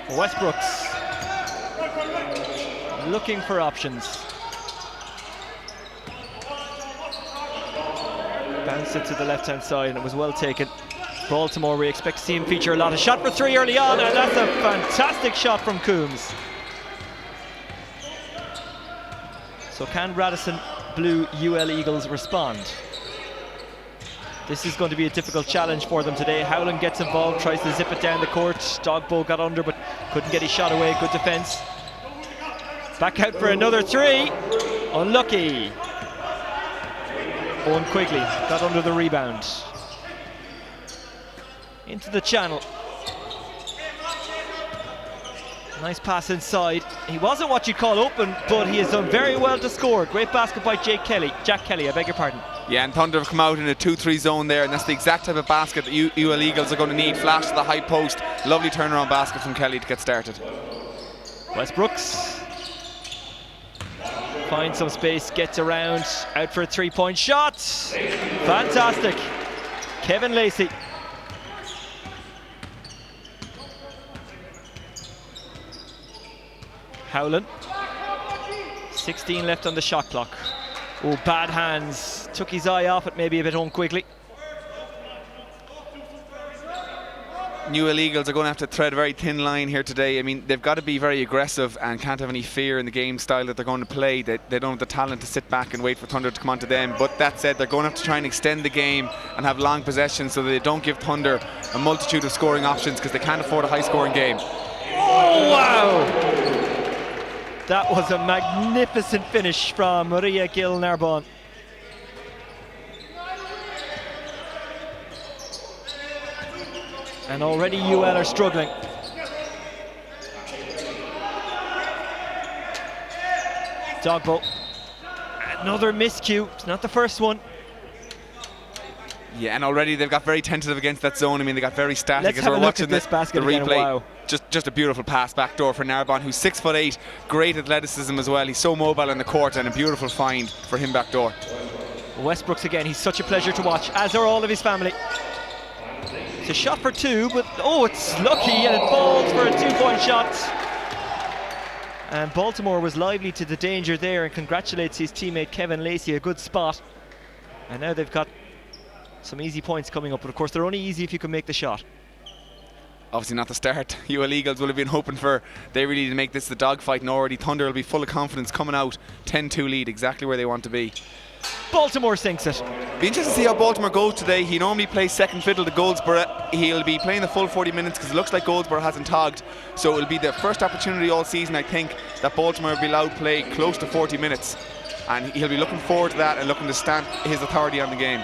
Westbrooks looking for options. Bounced it to the left-hand side and it was well taken. Baltimore, we expect to see him feature a lot. A shot for three early on, and that's a fantastic shot from Coombs. So can Radisson Blue UL Eagles respond? This is going to be a difficult challenge for them today. Howland gets involved, tries to zip it down the court. Dogbo got under but couldn't get his shot away. Good defence. Back out for another three. Unlucky. Owen Quigley got under the rebound. Into the channel. Nice pass inside. He wasn't what you'd call open, but he has done very well to score. Great basket by Jack Kelly, I beg your pardon. Yeah, and Thunder have come out in a 2-3 zone there, and that's the exact type of basket that UL Eagles are going to need. Flash to the high post. Lovely turnaround basket from Kelly to get started. Westbrooks finds some space, gets around, out for a three-point shot. Fantastic. Kevin Lacey. Howland. 16 left on the shot clock. Oh, bad hands. Took his eye off it, maybe a bit unquickly. UL Eagles are going to have to tread a very thin line here today. I mean, they've got to be very aggressive and can't have any fear in the game style that they're going to play. They don't have the talent to sit back and wait for Thunder to come onto them. But that said, they're going to have to try and extend the game and have long possession so that they don't give Thunder a multitude of scoring options, because they can't afford a high-scoring game. Oh, wow! That was a magnificent finish from Maria Gil Narbonne. And already UL are struggling. Dogbo. Another miscue. It's not the first one. Yeah, and already they've got very tentative against that zone. I mean, they got very static. Let's as have we're a look watching at this basket the again. replay. Wow. Just a beautiful pass back door for Narbonne, who's 6'8", great athleticism as well. He's so mobile in the court, and a beautiful find for him back door. Westbrooks again, he's such a pleasure to watch, as are all of his family. It's a shot for two, but oh, it's lucky and it falls for a two-point shot. And Baltimore was lively to the danger there and congratulates his teammate Kevin Lacey, a good spot. And now they've got some easy points coming up, but of course they're only easy if you can make the shot. Obviously not the start UL Eagles will have been hoping for. They really need to make this the dogfight, and already Thunder will be full of confidence coming out 10-2 lead, exactly where they want to be. Baltimore sinks it. Be interested to see how Baltimore goes today. He normally plays second fiddle to Goldsborough. He'll be playing the full 40 minutes because it looks like Goldsborough hasn't togged. So it'll be the first opportunity all season, I think, that Baltimore will be allowed to play close to 40 minutes. And he'll be looking forward to that and looking to stamp his authority on the game.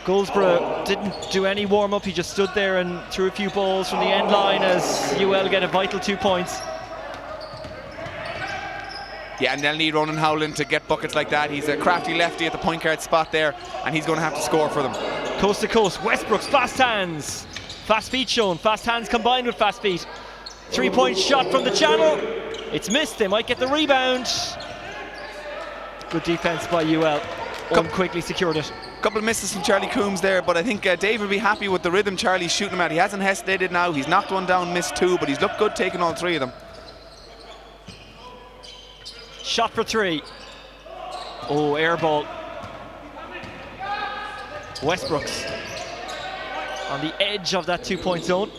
Goldsborough didn't do any warm-up. He just stood there and threw a few balls from the end line as UL get a vital 2 points. Yeah, and they'll need Ronan Howland to get buckets like that. He's a crafty lefty at the point guard spot there, and he's going to have to score for them. Coast to coast, Westbrooks, fast hands. Fast feet shown, fast hands combined with fast feet. 3-point shot from the channel. It's missed, they might get the rebound. Good defense by UL. Quickly secured it. Couple of misses from Charlie Coombs there, but I think Dave will be happy with the rhythm Charlie's shooting him at. He hasn't hesitated now. He's knocked one down, missed two, but he's looked good taking all three of them. Shot for three. Oh, air ball. Westbrooks on the edge of that 2-point zone.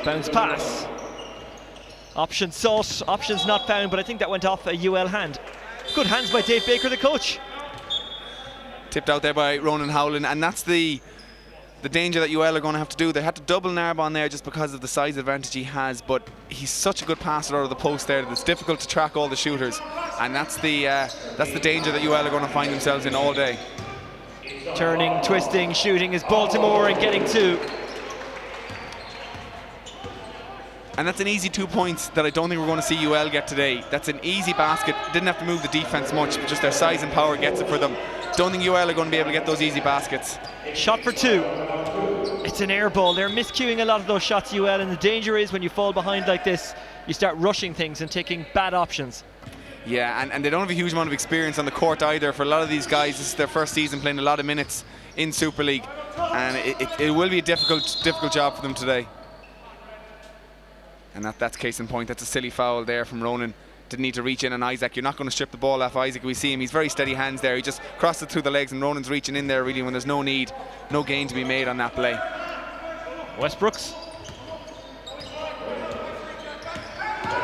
Bounce pass. Option sought, options not found, but I think that went off a UL hand. Good hands by Dave Baker, the coach. Tipped out there by Ronan Howland, and that's the danger that UL are going to have to do. They had to double Narbonne there just because of the size advantage he has, but he's such a good passer out of the post there that it's difficult to track all the shooters, and that's the danger that UL are going to find themselves in all day. Turning, twisting, shooting is Baltimore and getting two. And that's an easy 2 points that I don't think we're going to see UL get today. That's an easy basket. Didn't have to move the defense much, but just their size and power gets it for them. Don't think UL are going to be able to get those easy baskets. Shot for two. It's an air ball. They're miscuing a lot of those shots, UL, and the danger is when you fall behind like this, you start rushing things and taking bad options. Yeah, and they don't have a huge amount of experience on the court either. For a lot of these guys, this is their first season playing a lot of minutes in Super League, and it will be a difficult job for them today. And that's case in point. That's a silly foul there from Ronan. Didn't need to reach in on Isaac. You're not going to strip the ball off Isaac. We see him, he's very steady hands there. He just crossed it through the legs, and Ronan's reaching in there really when there's no need, no gain to be made on that play. Westbrooks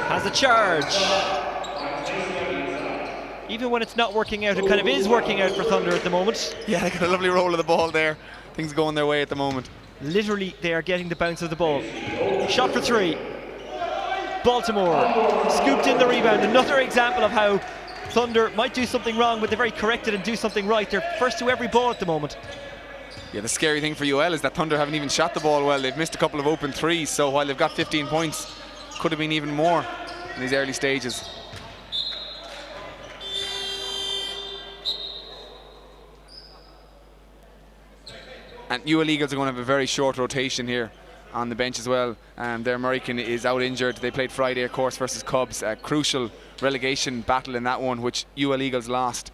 has a charge. Even when it's not working out, it kind of is working out for Thunder at the moment. Yeah, they got a lovely roll of the ball there. Things going their way at the moment. Literally, they are getting the bounce of the ball. Shot for 3. Baltimore scooped in the rebound. Another example of how Thunder might do something wrong, but they very correct it and do something right. They're first to every ball at the moment. Yeah, the scary thing for UL is that Thunder haven't even shot the ball well. They've missed a couple of open threes, so while they've got 15 points, could have been even more in these early stages. And UL Eagles are going to have a very short rotation here on the bench as well. Their American is out injured. They played Friday, of course, versus Cubs. A crucial relegation battle in that one, which UL Eagles lost.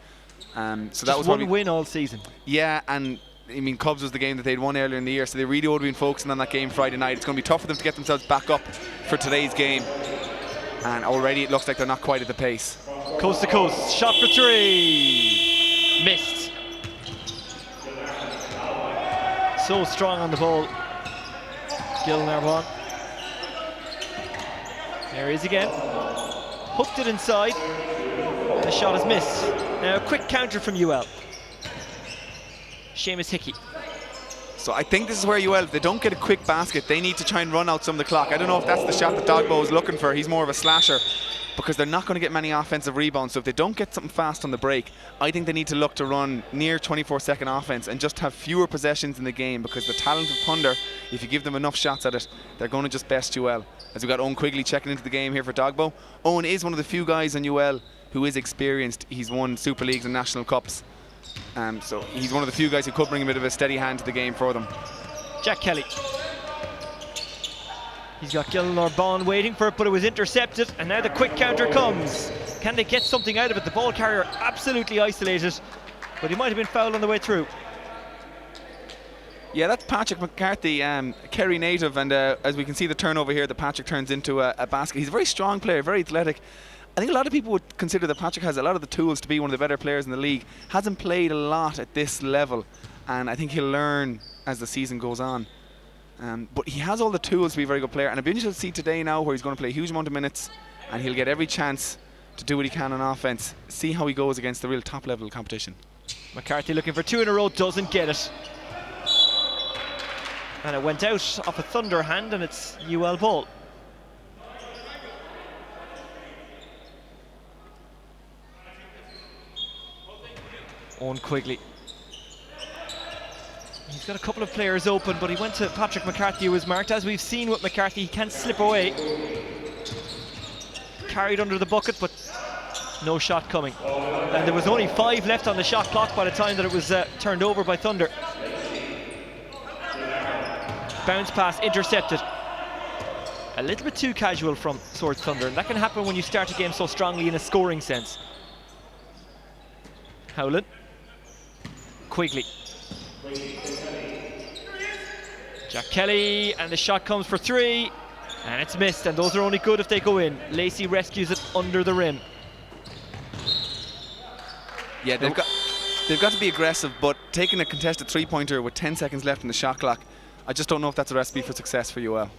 So that was one win all season. Yeah, and I mean, Cubs was the game that they'd won earlier in the year, so they really would have been focusing on that game Friday night. It's going to be tough for them to get themselves back up for today's game. And already it looks like they're not quite at the pace. Coast to coast, shot for 3. Missed. So strong on the ball. Gil Narbonne. There he is again. Hooked it inside. The shot is missed. Now a quick counter from UL. Seamus Hickey. So I think this is where UL, if they don't get a quick basket, they need to try and run out some of the clock. I don't know if that's the shot that Dogbo is looking for. He's more of a slasher, because they're not going to get many offensive rebounds. So if they don't get something fast on the break, I think they need to look to run near 24-second offense and just have fewer possessions in the game, because the talent of Thunder, if you give them enough shots at it, they're going to just best UL. As we've got Owen Quigley checking into the game here for Dogbo. Owen is one of the few guys on UL who is experienced. He's won Super Leagues and National Cups. So he's one of the few guys who could bring a bit of a steady hand to the game for them. Jack Kelly. He's got Gil Narbonne waiting for it, but it was intercepted, and now the quick counter comes. Can they get something out of it? The ball carrier absolutely isolated, but he might have been fouled on the way through. Yeah, that's Patrick McCarthy, Kerry native, and as we can see the turnover here that Patrick turns into a basket. He's a very strong player, very athletic. I think a lot of people would consider that Patrick has a lot of the tools to be one of the better players in the league. Hasn't played a lot at this level, and I think he'll learn as the season goes on. But he has all the tools to be a very good player, and I'd be interested to see today now where he's going to play a huge amount of minutes, and he'll get every chance to do what he can on offense. See how he goes against the real top level competition. McCarthy looking for 2 in a row, doesn't get it. And it went out off a Thunder hand, and it's UL ball. Owen Quigley. He's got a couple of players open, but he went to Patrick McCarthy, who was marked. As we've seen with McCarthy, he can slip away. Carried under the bucket, but no shot coming. And there was only 5 left on the shot clock by the time that it was turned over by Thunder. Bounce pass intercepted. A little bit too casual from Swords Thunder, and that can happen when you start a game so strongly in a scoring sense. Howlin. Quigley. Jack Kelly, and the shot comes for 3, and it's missed, and those are only good if they go in. Lacey rescues it under the rim. Yeah, they've got to be aggressive, but taking a contested three-pointer with 10 seconds left in the shot clock, I just don't know if that's a recipe for success for UL.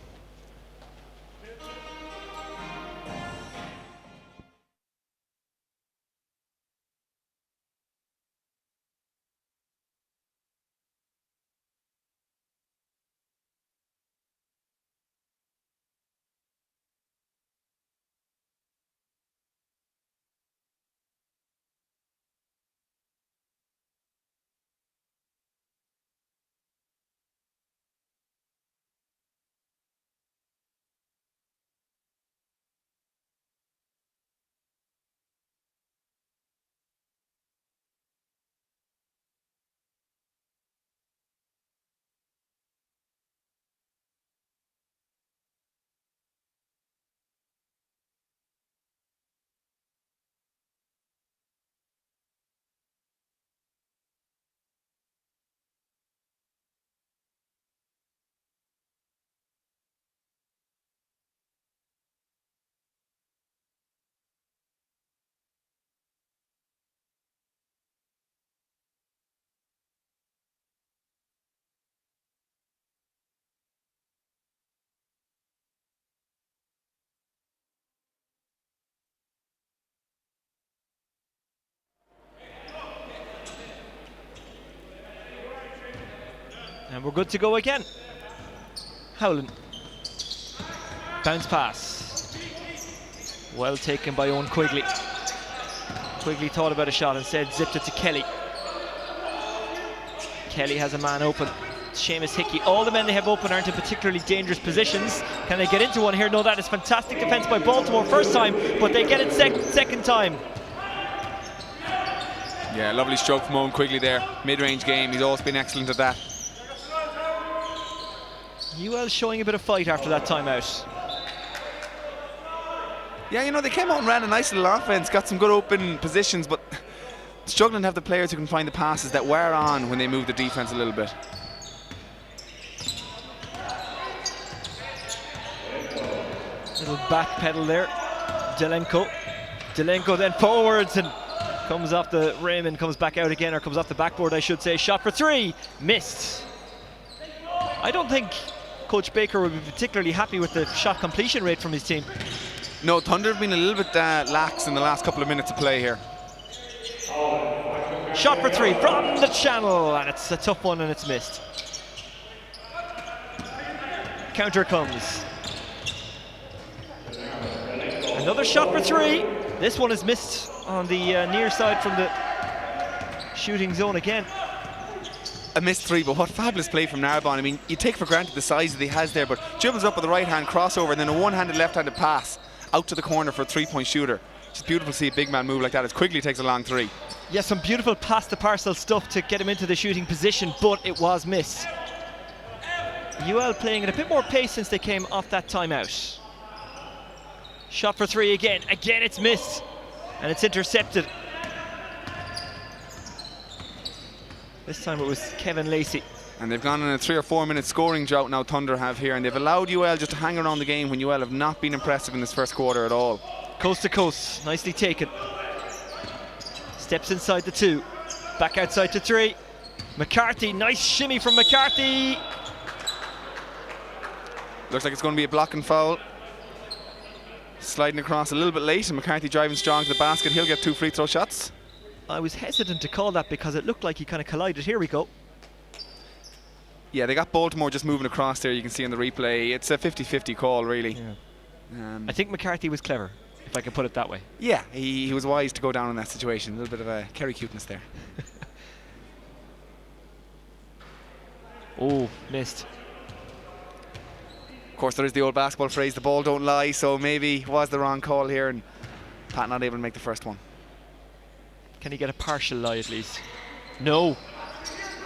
And we're good to go again. Howland. Bounce pass. Well taken by Owen Quigley. Quigley thought about a shot, instead zipped it to Kelly. Kelly has a man open. Seamus Hickey. All the men they have open aren't in particularly dangerous positions. Can they get into one here? No, that is fantastic defence by Baltimore first time, but they get it second time. Yeah, lovely stroke from Owen Quigley there. Mid-range game, he's always been excellent at that. UL showing a bit of fight after that timeout. Yeah, you know, they came out and ran a nice little offense, got some good open positions, but struggling to have the players who can find the passes that wear on when they move the defense a little bit. Little back pedal there. Delenko then forwards and comes off the rim and comes back out again, or comes off the backboard, I should say. Shot for three, missed. I don't think Coach Baker would be particularly happy with the shot completion rate from his team. No, Thunder have been a little bit lax in the last couple of minutes of play here. Shot for three from the channel, and it's a tough one and it's missed. Counter comes. Another shot for three. This one is missed on the near side from the shooting zone again. A missed three, but what fabulous play from Narbonne. I mean, you take for granted the size that he has there, but dribbles up with the right hand crossover and then a one-handed left-handed pass out to the corner for a three-point shooter. It's beautiful to see a big man move like that as Quigley takes a long three. Yeah, some beautiful past the parcel stuff to get him into the shooting position, but it was missed. UL playing at a bit more pace since they came off that timeout. Shot for three again. Again it's missed. And it's intercepted. This time it was Kevin Lacey. And they've gone on a 3 or 4 minute scoring drought now, Thunder have here, and they've allowed UL just to hang around the game when UL have not been impressive in this first quarter at all. Coast to coast, nicely taken. Steps inside the two. Back outside to three. McCarthy, nice shimmy from McCarthy. Looks like it's going to be a blocking foul. Sliding across a little bit late, and McCarthy driving strong to the basket. He'll get 2 free throw shots. I was hesitant to call that because it looked like he kind of collided. Here we go. Yeah, they got Baltimore just moving across there. You can see in the replay. It's a 50-50 call, really. Yeah. I think McCarthy was clever, if I can put it that way. Yeah, he was wise to go down in that situation. A little bit of a Kerry cuteness there. Oh, missed. Of course, there is the old basketball phrase, the ball don't lie, so maybe it was the wrong call here, and Pat not able to make the first one. Can he get a partial lie at least? No.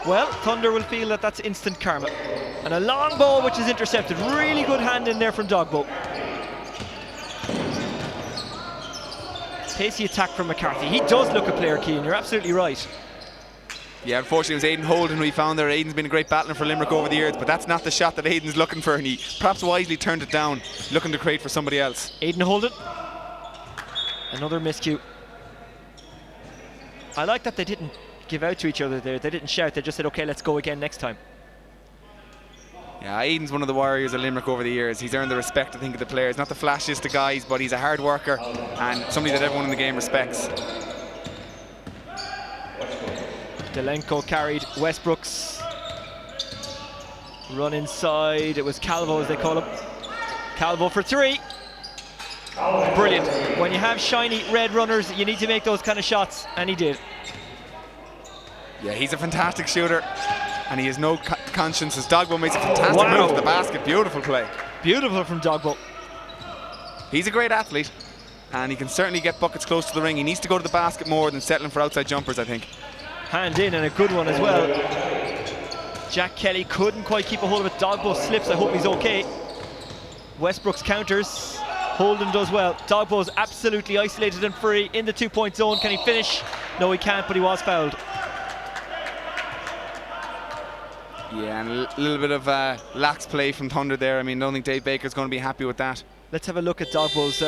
Well, Thunder will feel that that's instant karma. And a long ball which is intercepted. Really good hand in there from Dogbo. Pacey attack from McCarthy. He does look a player, Keane, you're absolutely right. Yeah, unfortunately it was Aidan Holden who we found there. Aidan's been a great battler for Limerick over the years, but that's not the shot that Aidan's looking for, and he perhaps wisely turned it down, looking to create for somebody else. Aidan Holden. Another miscue. I like that they didn't give out to each other there. They didn't shout, they just said, okay, let's go again next time. Yeah, Aidan's one of the warriors of Limerick over the years. He's earned the respect, I think, of the players. Not the flashiest of guys, but he's a hard worker and somebody that everyone in the game respects. Delenko carried Westbrook's run inside. It was Calvo, as they call him. Calvo for three. Brilliant. When you have shiny red runners, you need to make those kind of shots, and he did. Yeah, he's a fantastic shooter, and he has no conscience as Dogbo makes a fantastic move to the basket. Beautiful play. Beautiful from Dogbo. He's a great athlete, and he can certainly get buckets close to the ring. He needs to go to the basket more than settling for outside jumpers, I think. Hand in, and a good one as well. Jack Kelly couldn't quite keep a hold of it. Dogbo slips. I hope he's okay. Westbrook's counters. Holden does well. Dogbo's absolutely isolated and free in the 2-point zone. Can he finish? No, he can't, but he was fouled. Yeah, and a little bit of lax play from Thunder there. I mean, I don't think Dave Baker's going to be happy with that. Let's have a look at Dogbo's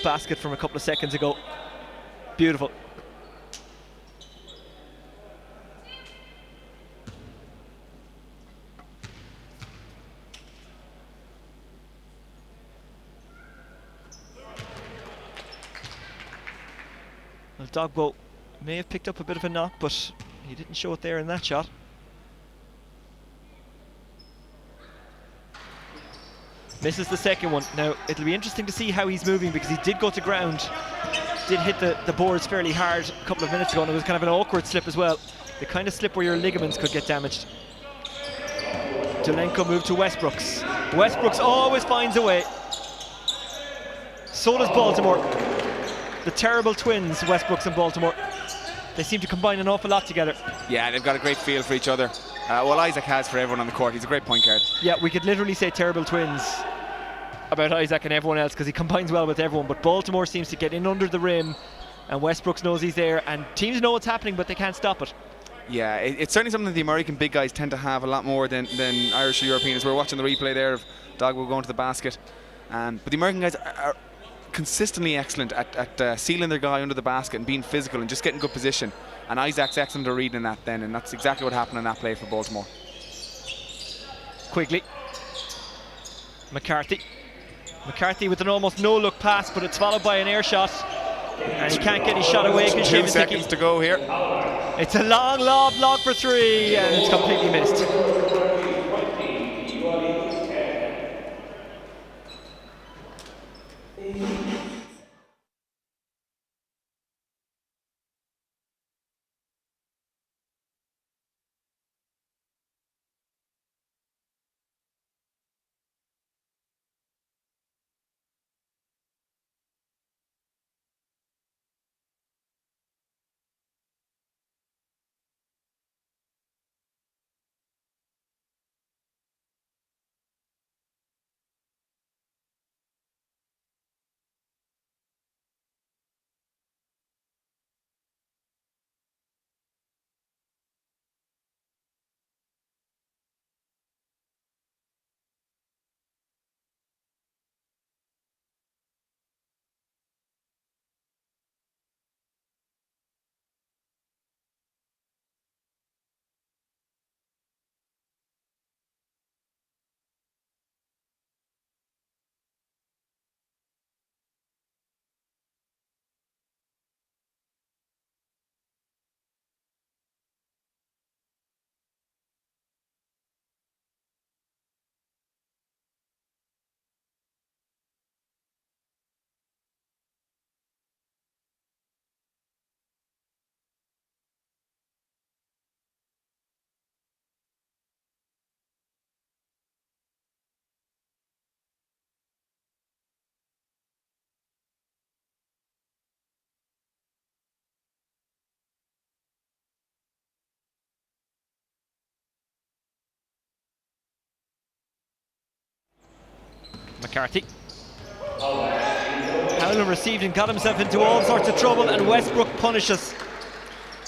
basket from a couple of seconds ago. Beautiful. Well, Dogbo may have picked up a bit of a knock, but he didn't show it there in that shot. Misses the second one. Now, it'll be interesting to see how he's moving, because he did go to ground, did hit the boards fairly hard a couple of minutes ago, and it was kind of an awkward slip as well. The kind of slip where your ligaments could get damaged. Dolenko moved to Westbrooks. Westbrooks always finds a way. So does Baltimore. The terrible twins, Westbrooks and Baltimore. They seem to combine an awful lot together. Yeah, they've got a great feel for each other. Well, Isaac has for everyone on the court. He's a great point guard. Yeah, we could literally say terrible twins about Isaac and everyone else, because he combines well with everyone. But Baltimore seems to get in under the rim, and Westbrooks knows he's there, and teams know what's happening, but they can't stop it. Yeah, it's certainly something that the American big guys tend to have a lot more than Irish or Europeans. We're watching the replay there of Dogbo going to the basket. But the American guys are consistently excellent at sealing their guy under the basket and being physical and just getting good position. And Isaac's excellent at reading that then, and that's exactly what happened in that play for Baltimore. Quigley. McCarthy with an almost no-look pass, but it's followed by an air shot. And he can't get his shot away. 2 seconds to go here. It's a long lob for three, and it's completely missed. McCarthy. Howland received and got himself into all sorts of trouble, and Westbrook punishes.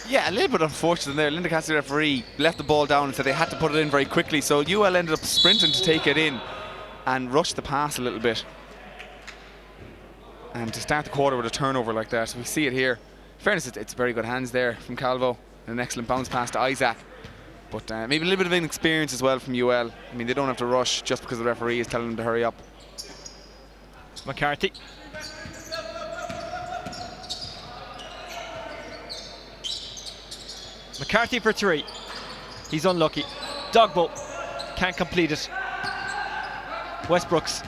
Yeah, a little bit unfortunate there. Linda Cassidy, referee, left the ball down and said they had to put it in very quickly, so UL ended up sprinting to take it in and rushed the pass a little bit. And to start the quarter with a turnover like that, we see it here. In fairness, it's very good hands there from Calvo, and an excellent bounce pass to Isaac. But maybe a little bit of inexperience as well from UL. I mean, they don't have to rush just because the referee is telling them to hurry up. McCarthy. McCarthy for three. He's unlucky. Dogbo can't complete it. Westbrooks.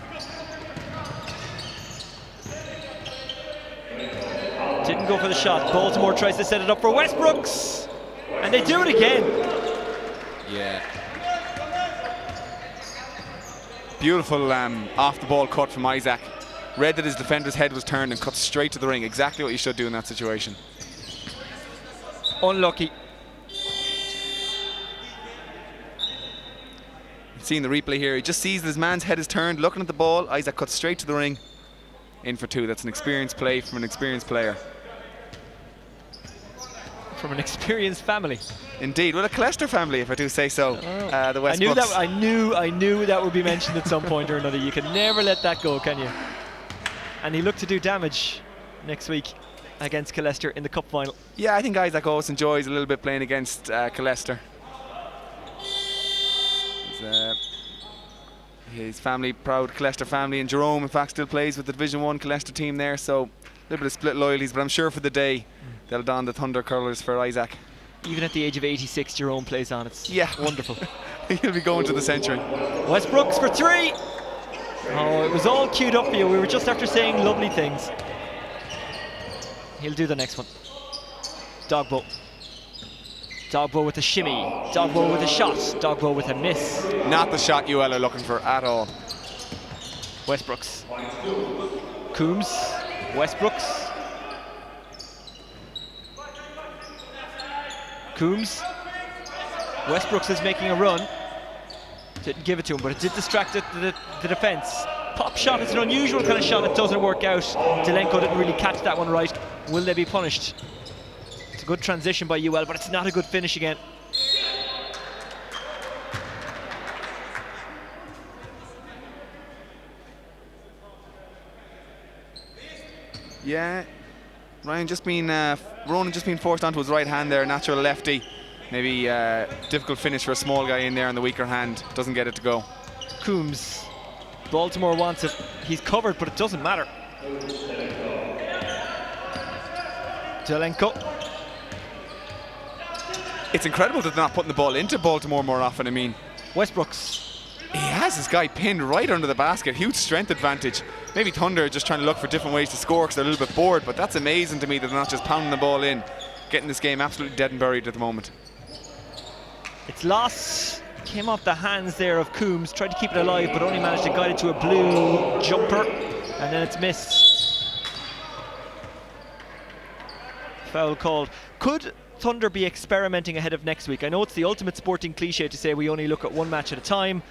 Didn't go for the shot. Baltimore tries to set it up for Westbrooks, and they do it again. Yeah. Beautiful off the ball cut from Isaac. Read that his defender's head was turned and cut straight to the ring. Exactly what you should do in that situation. Unlucky. Seeing the replay here, he just sees that his man's head is turned, looking at the ball. Isaac cuts straight to the ring. In for two. That's an experienced play from an experienced player. From an experienced family. Indeed, well, a Colester family, if I do say so. Oh. The West I knew that would be mentioned at some point or another. You can never let that go, can you? And he looked to do damage next week against Colester in the cup final. Yeah, I think Isaac always enjoys a little bit playing against Colester. His family, proud Colester family, and Jerome, in fact, still plays with the Division 1 Colester team there, so a little bit of split loyalties, but I'm sure for the day they'll don the Thunder colours for Isaac. Even at the age of 86, Jerome plays on. It's wonderful. He'll be going to the century. Westbrooks for three. Oh, it was all queued up for you. We were just after saying lovely things. He'll do the next one. Dogbo. Dogbo with a shimmy. Dogbo with a shot. Dogbo with a miss. Not the shot UL are looking for at all. Westbrooks. Coombs. Westbrooks. Coombs. Westbrooks is making a run. Didn't give it to him, but it did distract the defence. Pop shot, it's an unusual kind of shot. It doesn't work out. Delenko didn't really catch that one right. Will they be punished? It's a good transition by UL, but it's not a good finish again. Yeah, Ronan just been forced onto his right hand there, natural lefty. Maybe difficult finish for a small guy in there on the weaker hand. Doesn't get it to go. Coombs. Baltimore wants it. He's covered, but it doesn't matter. Delenko. It's incredible that they're not putting the ball into Baltimore more often. I mean, Westbrooks. he has this guy pinned right under the basket. Huge strength advantage. Maybe Thunder are just trying to look for different ways to score because they're a little bit bored, but that's amazing to me that they're not just pounding the ball in, getting this game absolutely dead and buried at the moment. It's lost. Came off the hands there of Coombs. Tried to keep it alive, but only managed to guide it to a blue jumper, and then it's missed. Foul called. Could Thunder be experimenting ahead of next week? I know it's the ultimate sporting cliche to say we only look at one match at a time,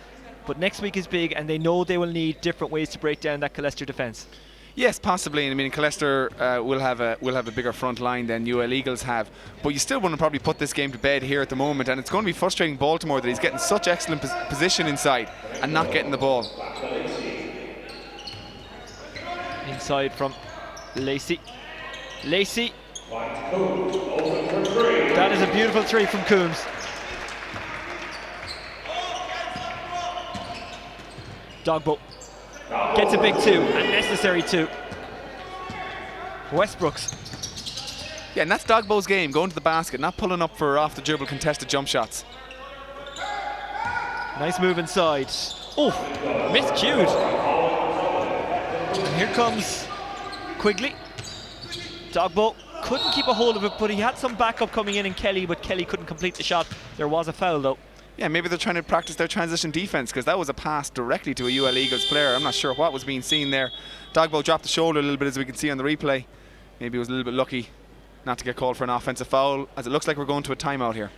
but next week is big, and they know they will need different ways to break down that Colester defence. Yes, possibly. And I mean, Colester will have a bigger front line than UL Eagles have, but you still want to probably put this game to bed here at the moment, and it's going to be frustrating Baltimore that he's getting such excellent position inside and not getting the ball. Inside from Lacey. Lacey. That is a beautiful three from Coombs. Dogbo gets a big two, unnecessary two. Westbrooks. Yeah, and that's Dogbo's game, going to the basket, not pulling up for off the dribble contested jump shots. Nice move inside. Oh, miscued. And here comes Quigley. Dogbo couldn't keep a hold of it, but he had some backup coming in Kelly, but Kelly couldn't complete the shot. There was a foul though. Yeah, maybe they're trying to practice their transition defense, because that was a pass directly to a UL Eagles player. I'm not sure what was being seen there. Dogbo dropped the shoulder a little bit, as we can see on the replay. Maybe he was a little bit lucky not to get called for an offensive foul, as it looks like we're going to a timeout here.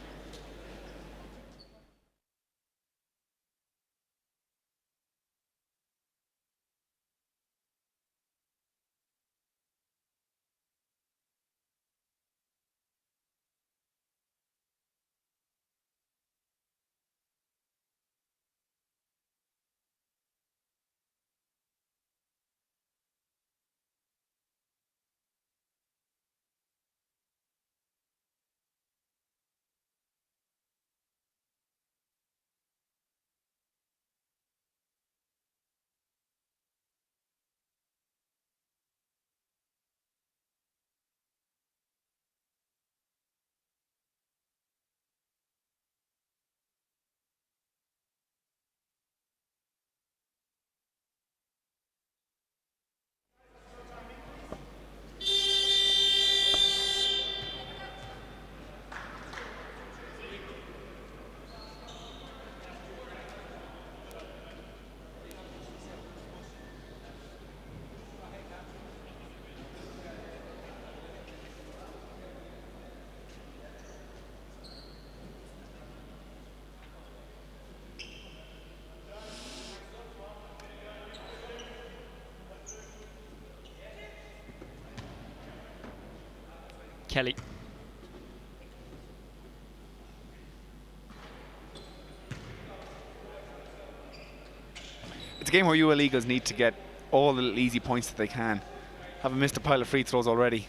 Kelly. It's a game where UL Eagles need to get all the little easy points that they can. Having missed a pile of free throws already.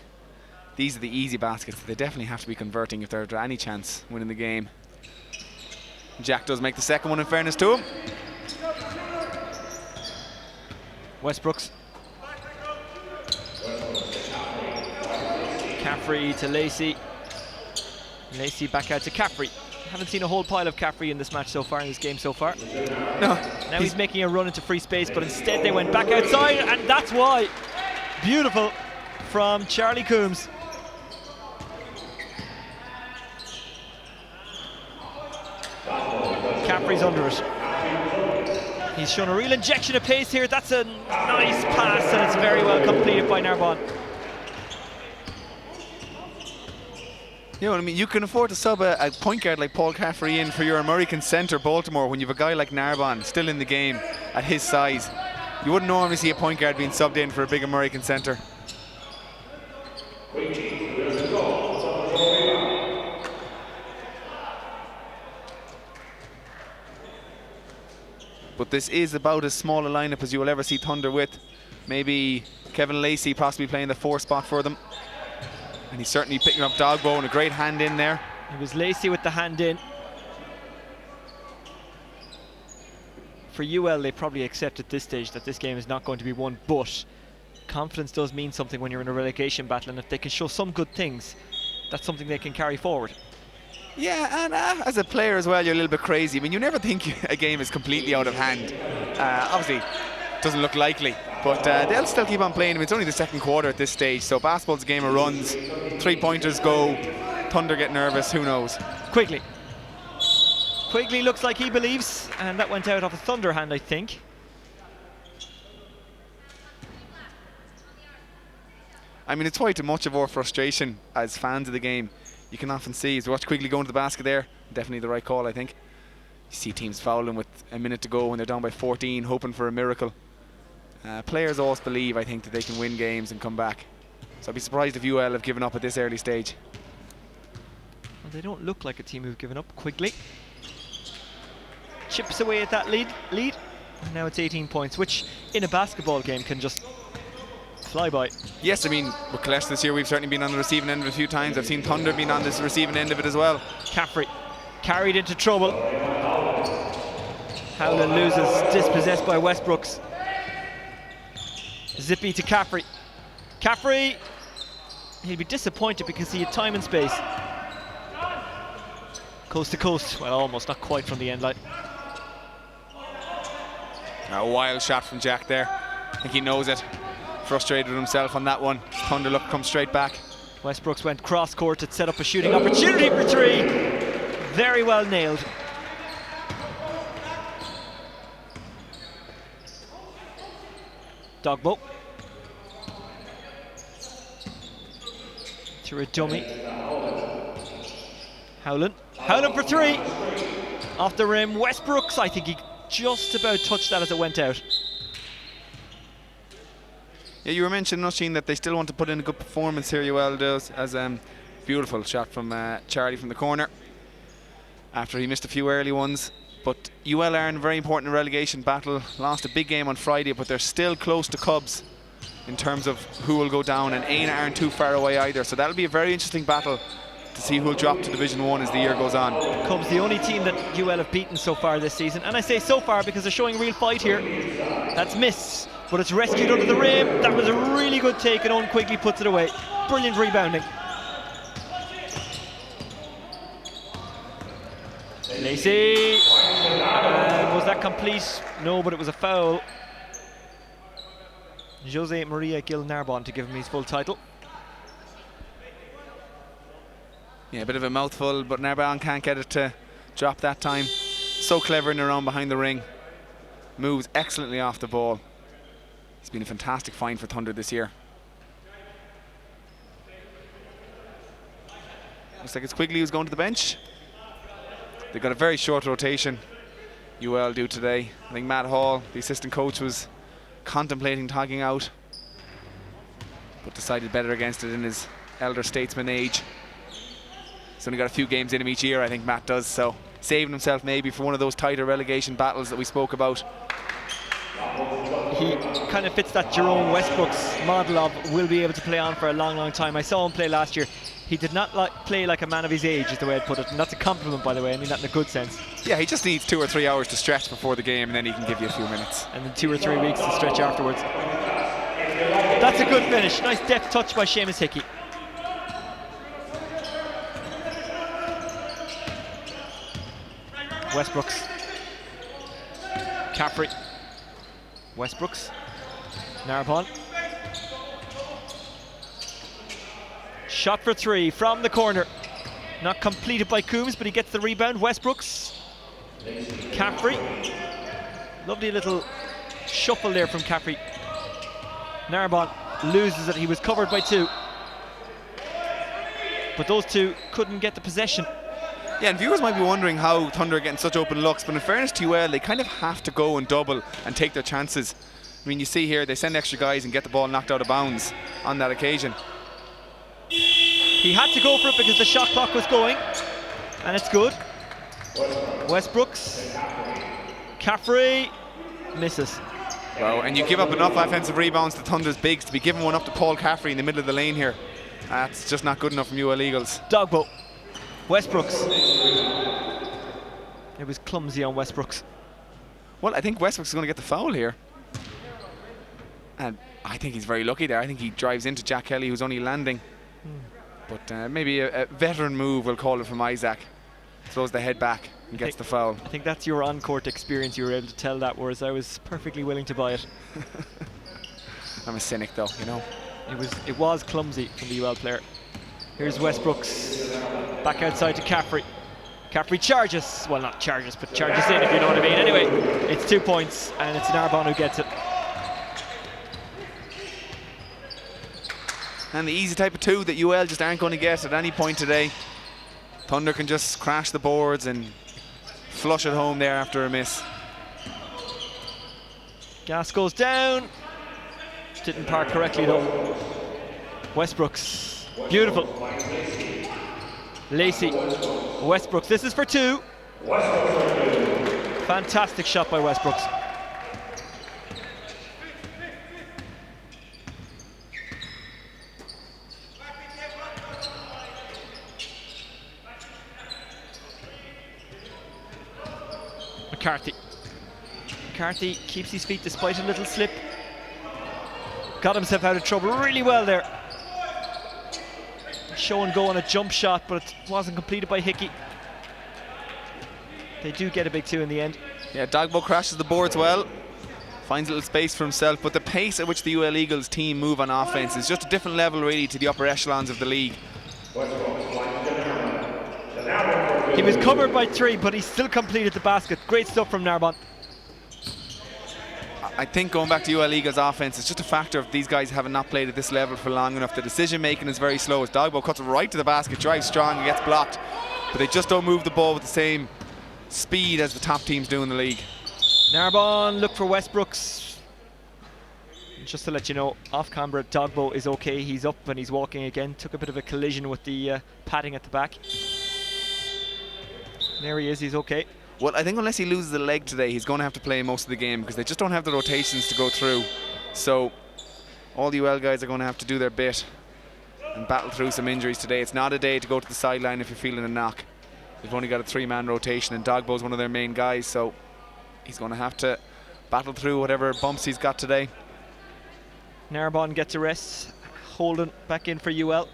These are the easy baskets that they definitely have to be converting if they're any chance winning the game. Jack does make the second one, in fairness to him. Westbrooks. Caffrey to Lacey. Lacey back out to Caffrey. Haven't seen a whole pile of Caffrey in this match so far, in this game so far. No. Now he's making a run into free space, but instead they went back outside, and that's why. Beautiful from Charlie Coombs. Caffrey's under it. He's shown a real injection of pace here. That's a nice pass, and it's very well completed by Narbonne. You know what I mean? You can afford to sub a point guard like Paul Caffrey in for your American centre, Baltimore, when you have a guy like Narbonne still in the game at his size. You wouldn't normally see a point guard being subbed in for a big American centre. But this is about as small a lineup as you will ever see Thunder with. Maybe Kevin Lacey possibly playing the 4 spot for them. And he's certainly picking up Dogbo, and a great hand in there. It was Lacey with the hand in. For UL, they probably accept at this stage that this game is not going to be won, but confidence does mean something when you're in a relegation battle, and if they can show some good things, that's something they can carry forward. Yeah, and as a player as well, you're a little bit crazy. I mean, you never think a game is completely out of hand. Obviously, doesn't look likely, but they'll still keep on playing. I mean, it's only the second quarter at this stage, so basketball's a game of runs. 3-pointers go, Thunder get nervous, who knows? Quigley looks like he believes, and that went out off a Thunder hand, I think. I mean, it's quite much of our frustration as fans of the game. You can often see, as we watch Quigley go into the basket there, definitely the right call, I think. You see teams fouling with a minute to go when they're down by 14, hoping for a miracle. Players always believe, I think, that they can win games and come back. So I'd be surprised if UL have given up at this early stage. Well, they don't look like a team who've given up. Quigley chips away at that lead. And now it's 18 points, which in a basketball game can just fly by. Yes, I mean, with Kalesh this year, we've certainly been on the receiving end of it a few times. I've seen Thunder being on this receiving end of it as well. Caffrey carried into trouble. Howland loses, dispossessed by Westbrooks. Zippy to Caffrey. Caffrey, he'll be disappointed because he had time and space. Coast to coast, well, almost, not quite from the end line. A wild shot from Jack there. I think he knows it. Frustrated with himself on that one. Thunder look come straight back. Westbrooks went cross court to set up a shooting opportunity for 3. Very well nailed. Dogbo through a dummy. Howland for 3. Off the rim. Westbrooks, I think he just about touched that as it went out. Yeah, you were mentioning, Nusheen, that they still want to put in a good performance here. UL does, as beautiful shot from Charlie from the corner after he missed a few early ones. But UL are in a very important relegation battle. Lost a big game on Friday, but they're still close to Cubs in terms of who will go down, and Aina aren't too far away either. So that'll be a very interesting battle to see who will drop to Division 1 as the year goes on. Cubs, the only team that UL have beaten so far this season, and I say so far because they're showing real fight here. That's missed, but it's rescued under the rim. That was a really good take, and Owen Quigley puts it away. Brilliant rebounding. Lacey, and was that complete? No, but it was a foul. Jose Maria Gil Narbonne to give him his full title. Yeah, a bit of a mouthful, but Narbonne can't get it to drop that time. So clever in and around behind the ring. Moves excellently off the ball. He's been a fantastic find for Thunder this year. Looks like it's Quigley who's going to the bench. They've got a very short rotation, UL do today. I think Matt Hall, the assistant coach, was contemplating togging out, but decided better against it in his elder statesman age. He's only got a few games in him each year, I think Matt does, so saving himself maybe for one of those tighter relegation battles that we spoke about. He kind of fits that Jerome Westbrooks model of will be able to play on for a long, long time. I saw him play last year. He did not play like a man of his age, is the way I'd put it, and that's a compliment, by the way. I mean that in a good sense. Yeah, he just needs 2 or 3 hours to stretch before the game, and then he can give you a few minutes. And then 2 or 3 weeks to stretch afterwards. That's a good finish. Nice deft touch by Seamus Hickey. Westbrooks. Caffrey. Westbrooks. Narbonne. Shot for 3 from the corner. Not completed by Coombs, but he gets the rebound. Westbrooks. Caffrey. Lovely little shuffle there from Caffrey. Narbonne loses it. He was covered by 2. But those 2 couldn't get the possession. Yeah, and viewers might be wondering how Thunder are getting such open looks, but in fairness to UL, they kind of have to go and double and take their chances. I mean, you see here, they send extra guys and get the ball knocked out of bounds on that occasion. He had to go for it because the shot clock was going, and it's good. Westbrooks. Caffrey misses. Wow, and you give up enough offensive rebounds to Thunder's bigs to be giving one up to Paul Caffrey in the middle of the lane here. That's just not good enough from UL Eagles. Dogbo. Westbrooks. It was clumsy on Westbrooks. Well, I think Westbrooks is going to get the foul here. And I think he's very lucky there. I think he drives into Jack Kelly, who's only landing. But maybe a veteran move, we'll call it, from Isaac. Throws the head back and gets the foul. I think that's your on-court experience. You were able to tell that, whereas I was perfectly willing to buy it. I'm a cynic, though, you know. It was clumsy from the UL player. Here's Westbrooks. Back outside to Caffrey. Caffrey charges. Well, not charges, but charges in, if you know what I mean. Anyway, it's 2 points, and it's Narbonne who gets it. And the easy type of 2 that UL just aren't going to get at any point today. Thunder can just crash the boards and flush it home there after a miss. Gas goes down. Didn't park correctly though. Westbrooks. Beautiful. Lacey. Westbrooks. This is for 2. Fantastic shot by Westbrooks. McCarthy keeps his feet despite a little slip. Got himself out of trouble really well there. Show and go on a jump shot, but it wasn't completed by Hickey. They do get a big 2 in the end. Yeah, Dogbo crashes the boards well. Finds a little space for himself, but the pace at which the UL Eagles team move on offense is just a different level really to the upper echelons of the league. He was covered by 3, but he still completed the basket. Great stuff from Narbonne. I think going back to UL Eagles offense, it's just a factor of these guys having not played at this level for long enough. The decision making is very slow as Dogbo cuts right to the basket, drives strong and gets blocked, but they just don't move the ball with the same speed as the top teams do in the league. Narbonne look for Westbrooks. Just to let you know, off camera, Dogbo is okay. He's up and he's walking again. Took a bit of a collision with the padding at the back. There he is, he's okay. Well, I think unless he loses a leg today, he's going to have to play most of the game because they just don't have the rotations to go through. So all the UL guys are going to have to do their bit and battle through some injuries today. It's not a day to go to the sideline if you're feeling a knock. They've only got a 3-man rotation and Dogbo's one of their main guys, so he's going to have to battle through whatever bumps he's got today. Narbonne gets a rest. Holden back in for UL.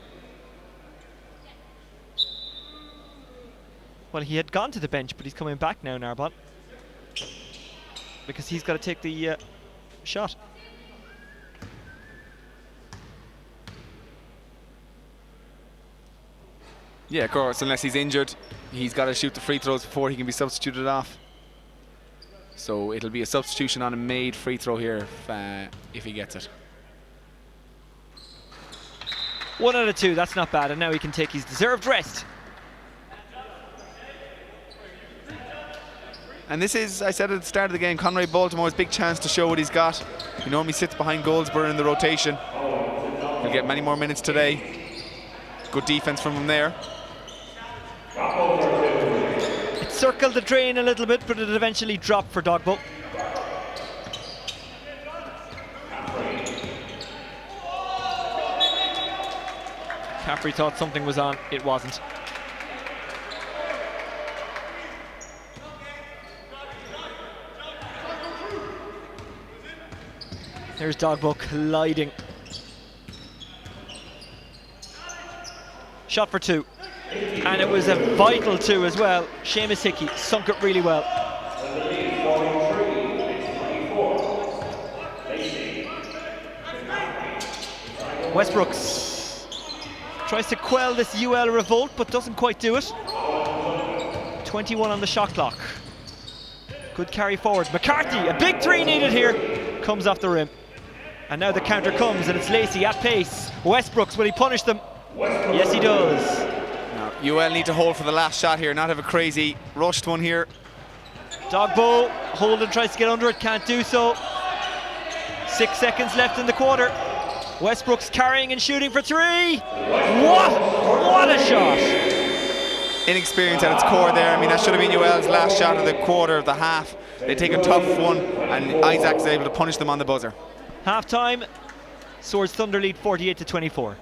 Well, he had gone to the bench, but he's coming back now, Narbonne, because he's got to take the shot. Yeah, of course, unless he's injured, he's got to shoot the free throws before he can be substituted off. So it'll be a substitution on a made free throw here if he gets it. 1 out of 2, that's not bad, and now he can take his deserved rest. And this is, I said at the start of the game, Conway Baltimore's big chance to show what he's got. He normally sits behind Goldsborough in the rotation. He'll get many more minutes today. Good defense from him there. It circled the drain a little bit, but it eventually dropped for Dogbo. Caffrey thought something was on, it wasn't. There's Dogbo colliding. Shot for 2. And it was a vital two as well. Seamus Hickey sunk it really well. Westbrooks tries to quell this UL revolt but doesn't quite do it. 21 on the shot clock. Good carry forward. McCarthy, a big three needed here. Comes off the rim. And now the counter comes and it's Lacey at pace. Westbrooks, will he punish them? Yes, he does. Now, UL need to hold for the last shot here, not have a crazy rushed one here. Dogbo, Holden tries to get under it, can't do so. 6 seconds left in the quarter. Westbrooks carrying and shooting for three. What a shot. Inexperience at its core there. I mean, that should have been UL's last shot of the quarter, of the half. They take a tough one, and Isaac's able to punish them on the buzzer. Half time, Swords Thunder lead 48-24.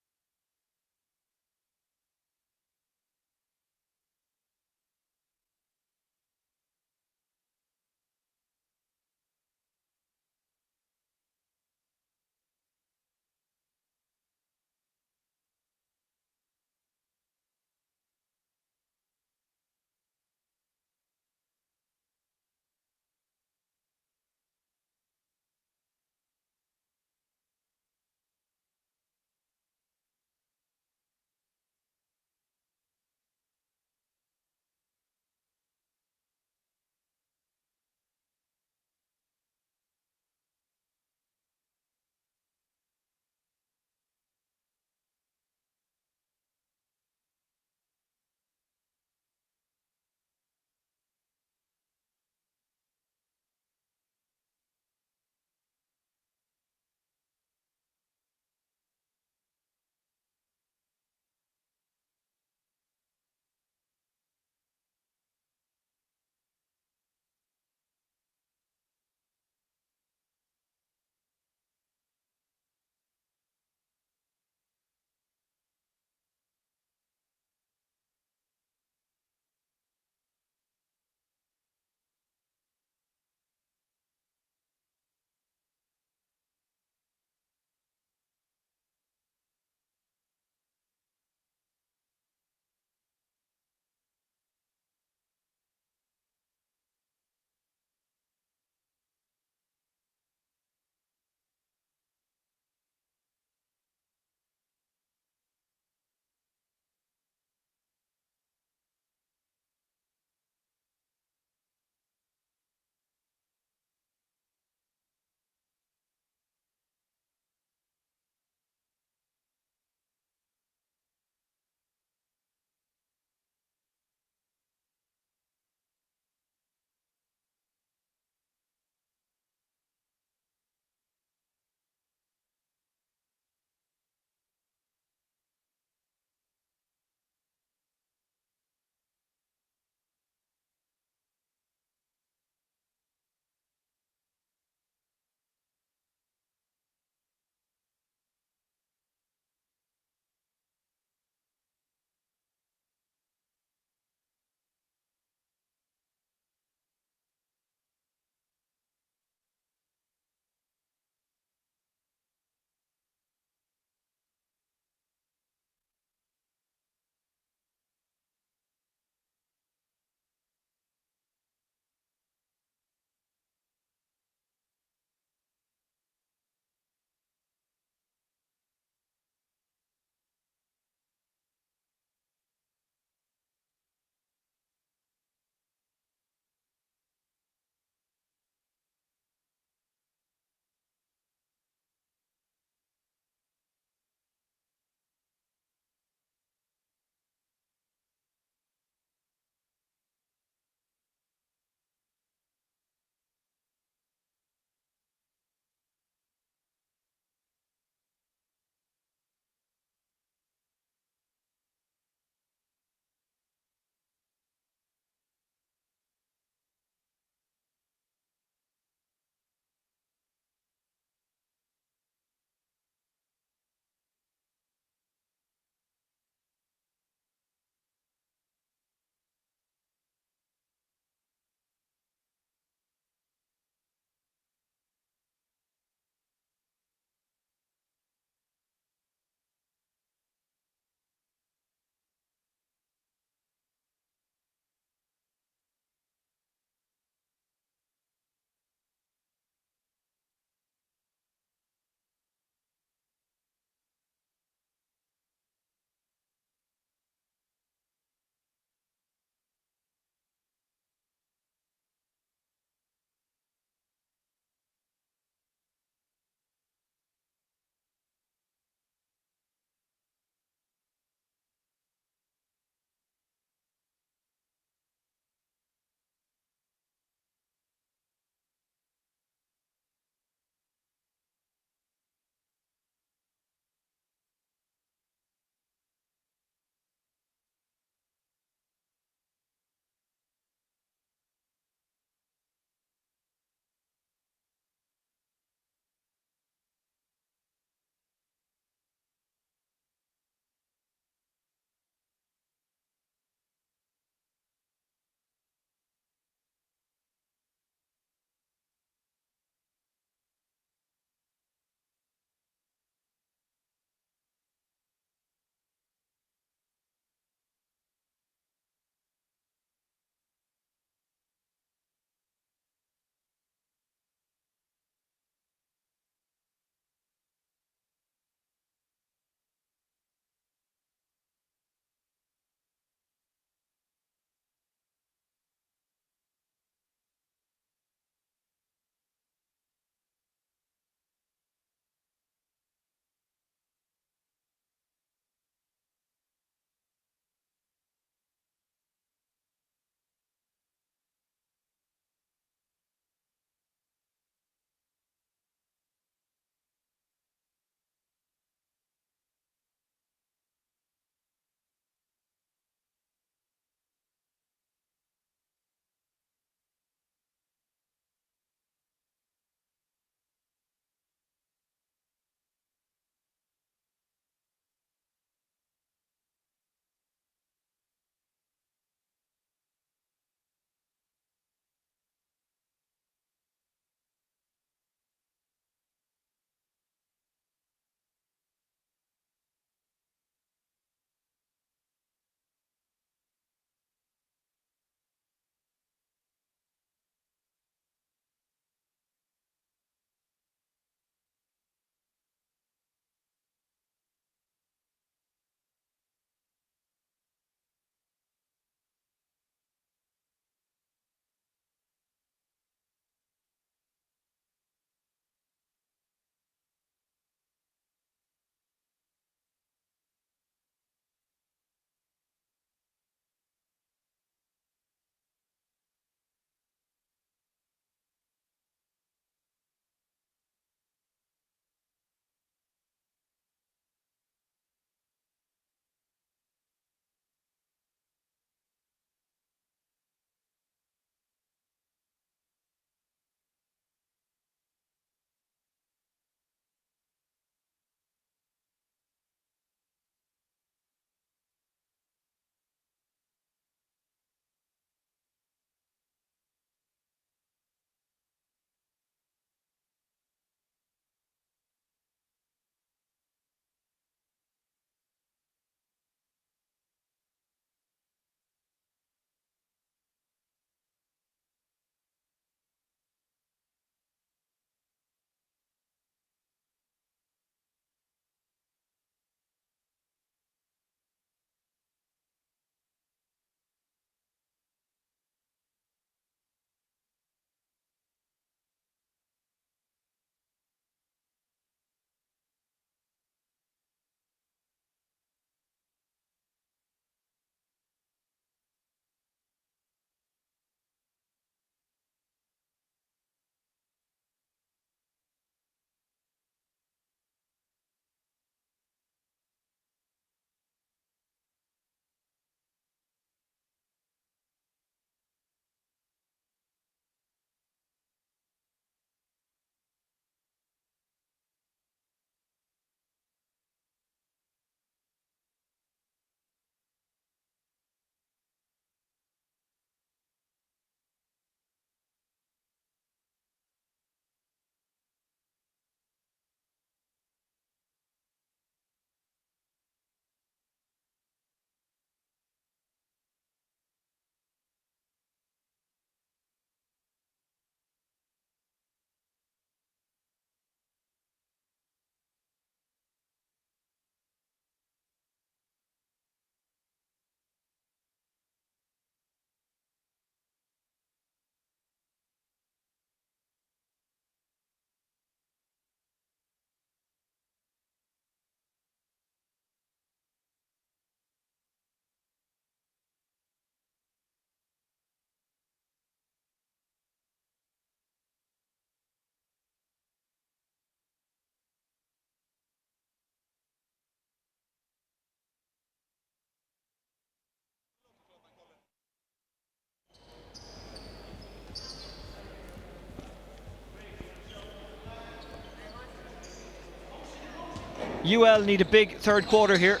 UL need a big third quarter here.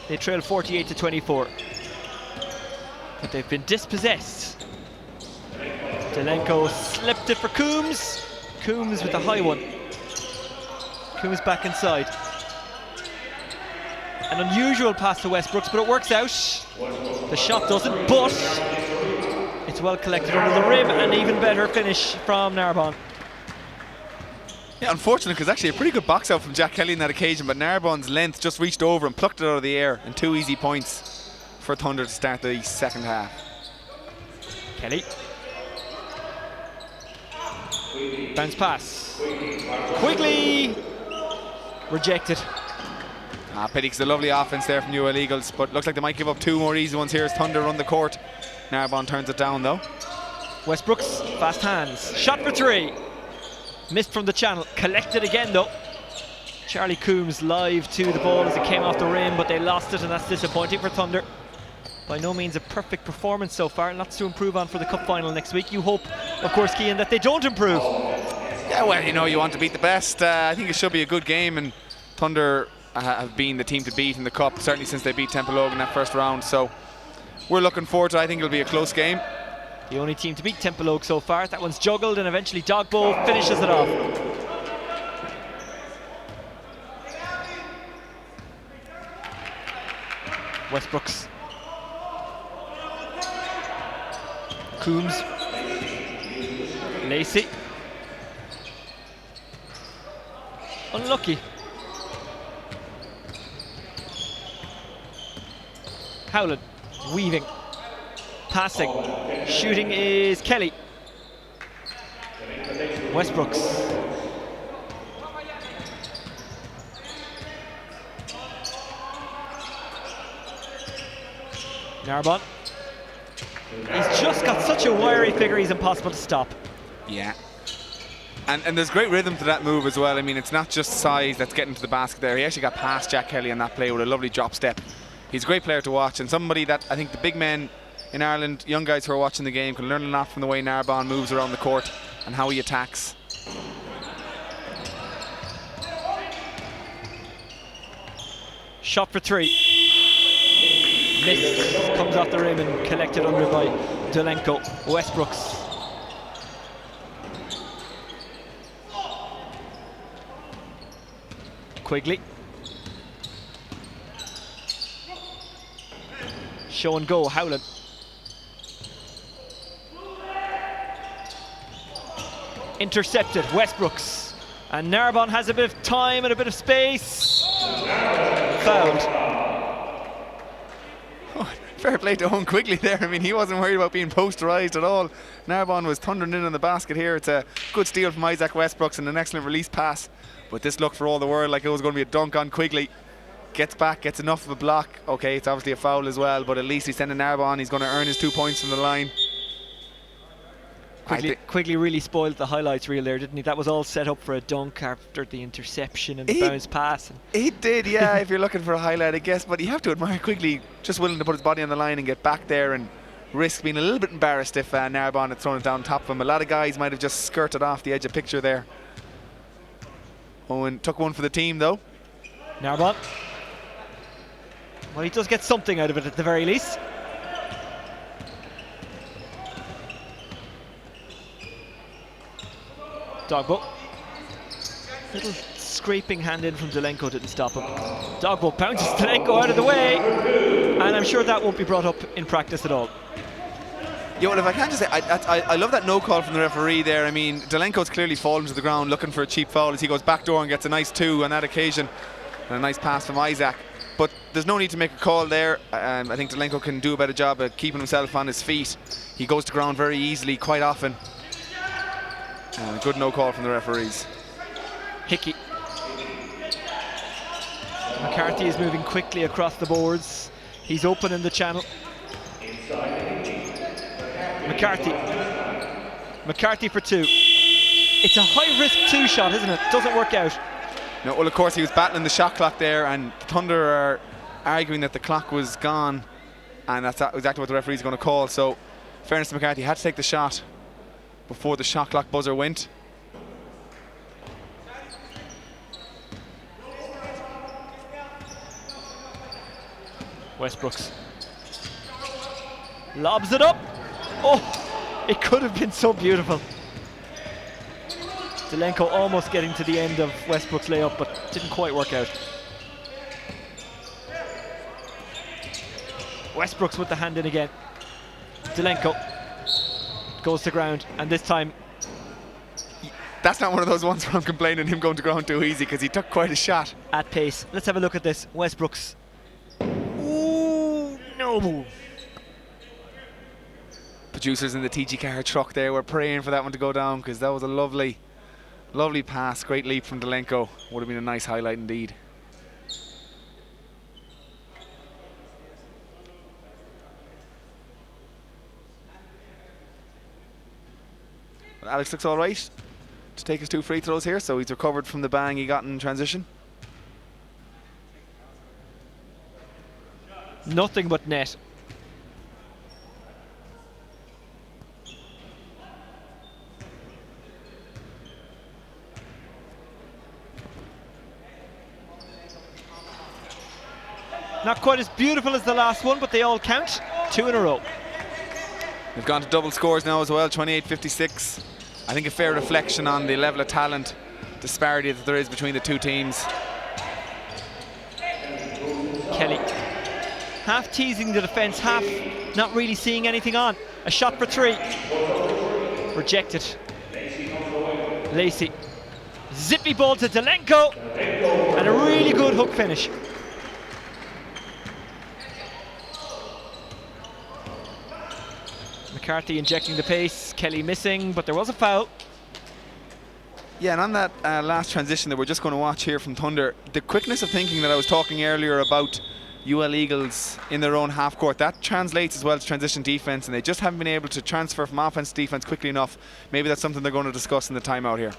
They trail 48-24. But they've been dispossessed. Delenko slipped it for Coombs. Coombs with the high one. Coombs back inside. An unusual pass to Westbrooks, but it works out. The shot doesn't, but it's well collected under the rim, and even better finish from Narbonne. Yeah, unfortunate, because actually a pretty good box out from Jack Kelly in that occasion, but Narbonne's length just reached over and plucked it out of the air, and 2 easy points for Thunder to start the second half. Kelly. Bounce pass. Quigley. Rejected. Pity, 'cause a lovely offense there from UL Eagles, but looks like they might give up 2 more easy ones here as Thunder run the court. Narbonne turns it down though. Westbrooks, fast hands. Shot for 3. Missed from the channel. Collected again though. Charlie Coombs live to the ball as it came off the rim, but they lost it, and that's disappointing for Thunder. By no means a perfect performance so far. Lots to improve on for the cup final next week. You hope, of course, Cian, that they don't improve. Yeah, well, you know, you want to beat the best. I think it should be a good game, and Thunder have been the team to beat in the cup, certainly since they beat Templeogue in that first round. So we're looking forward to it. I think it'll be a close game. The only team to beat Templeogue so far. That one's juggled, and eventually Dogbo finishes it off. Westbrooks. Coombs. Lacey. Unlucky. Howland. Weaving. Passing. Shooting is Kelly. Westbrooks. Narbonne. He's just got such a wiry figure, he's impossible to stop. Yeah. And there's great rhythm to that move as well. I mean, it's not just size that's getting to the basket there. He actually got past Jack Kelly on that play with a lovely drop step. He's a great player to watch, and somebody that I think the big men in Ireland, young guys who are watching the game, can learn a lot from the way Narbonne moves around the court and how he attacks. Shot for 3. Missed. Comes off the rim and collected under by Delenko. Westbrooks. Quigley. Show and go, Howland. Intercepted, Westbrooks. And Narbonne has a bit of time and a bit of space. Fouled. Oh, fair play to Owen Quigley there. I mean, he wasn't worried about being posterised at all. Narbonne was thundering in on the basket here. It's a good steal from Isaac Westbrooks and an excellent release pass. But this looked for all the world like it was going to be a dunk on Quigley. Gets back, gets enough of a block. Okay, it's obviously a foul as well, but at least he's sending Narbonne. He's going to earn his 2 points from the line. Quigley really spoiled the highlights reel there, didn't he? That was all set up for a dunk after the interception and the bounce pass. He did, yeah, if you're looking for a highlight, I guess. But you have to admire Quigley just willing to put his body on the line and get back there and risk being a little bit embarrassed if Narbonne had thrown it down top of him. A lot of guys might have just skirted off the edge of picture there. Owen took one for the team, though. Narbonne. Well, he does get something out of it at the very least. Dogbo. Little scraping hand in from Delenko didn't stop him. Dogbo bounces Delenko out of the way, and I'm sure that won't be brought up in practice at all. Yeah, well, if I can just say, I love that no call from the referee there. I mean, Delenko's clearly fallen to the ground looking for a cheap foul as he goes backdoor and gets a nice 2 on that occasion, and a nice pass from Isaac. But there's no need to make a call there. I think Delenko can do a better job of keeping himself on his feet. He goes to ground very easily, quite often. Good no call from the referees. Hickey. McCarthy is moving quickly across the boards. He's open in the channel. McCarthy for 2. It's a high-risk 2 shot, isn't it? Doesn't work out. No, well, of course, he was battling the shot clock there, and Thunder are arguing that the clock was gone, and that's exactly what the referee's going to call. So, fairness to McCarthy, he had to take the shot before the shot clock buzzer went. Westbrooks lobs it up. Oh, it could have been so beautiful. Zelenko almost getting to the end of Westbrook's layup, but didn't quite work out. Westbrooks with the hand in again. Zelenko goes to ground, and this time that's not one of those ones where I'm complaining him going to ground too easy, because he took quite a shot. At pace. Let's have a look at this. Westbrooks. Ooh, no. Producers in the TG car truck there were praying for that one to go down, because that was a lovely pass. Great leap from Zelenko. Would have been a nice highlight indeed. But Alex looks all right to take his 2 free throws here, so he's recovered from the bang he got in transition. Nothing but net. Not quite as beautiful as the last one, but they all count. 2 in a row. They've gone to double scores now as well, 28-56. I think a fair reflection on the level of talent disparity that there is between the two teams. Kelly half teasing the defence, half not really seeing anything on. A shot for 3. Rejected. Lacey. Zippy ball to Zelenko. And a really good hook finish. McCarthy injecting the pace, Kelly missing, but there was a foul. Yeah, and on that last transition that we're just going to watch here from Thunder, the quickness of thinking that I was talking earlier about UL Eagles in their own half court, that translates as well to transition defence, and they just haven't been able to transfer from offense to defence quickly enough. Maybe that's something they're going to discuss in the timeout here.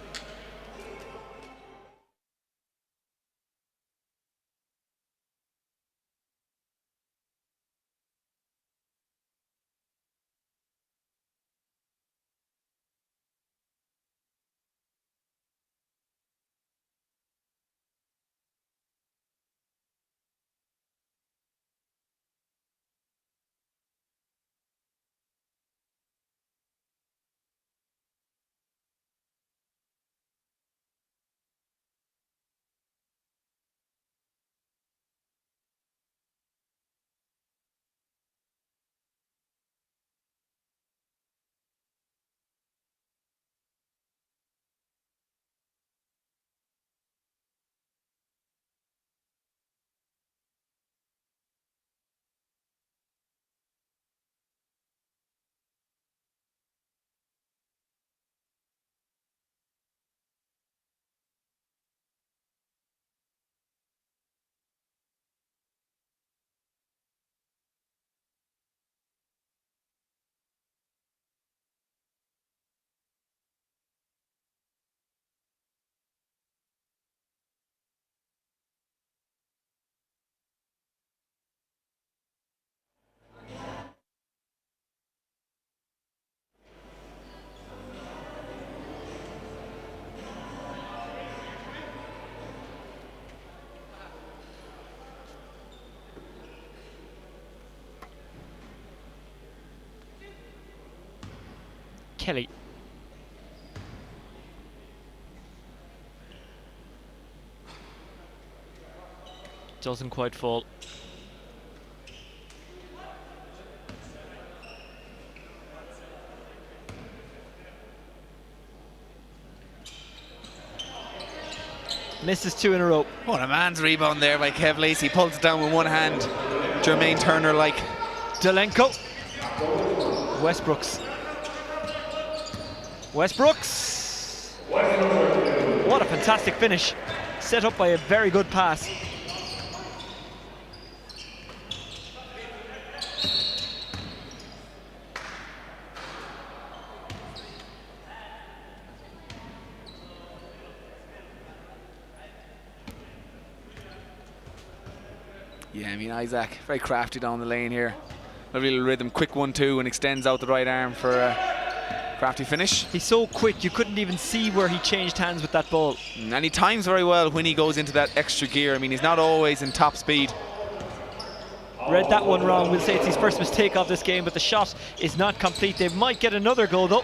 Kelly. Doesn't quite fall. Misses 2 in a row. What a man's rebound there by Kev Lacey. Pulls it down with one hand. Jermaine Turner like. Zelenko. Westbrooks. Westbrooks. What a fantastic finish. Set up by a very good pass. Yeah, I mean, Isaac, very crafty down the lane here. Lovely little rhythm, quick 1-2, and extends out the right arm for a crafty finish. He's so quick, you couldn't even see where he changed hands with that ball. And he times very well when he goes into that extra gear. I mean, he's not always in top speed. Read that one wrong. We'll say it's his first mistake of this game, but the shot is not complete. They might get another goal though.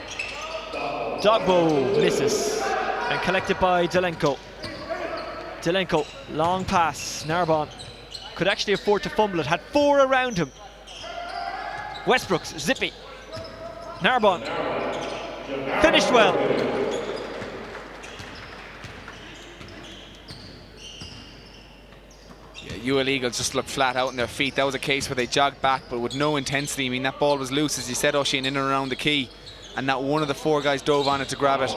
Dogbo misses and collected by Delenko. Delenko, long pass. Narbonne could actually afford to fumble it. Had 4 around him. Westbrooks, zippy. Narbonne finished well. UL Eagles just looked flat out on their feet. That was a case where they jogged back, but with no intensity. I mean, that ball was loose, as you said, Oisin, in and around the key, and not one of the 4 guys dove on it to grab it.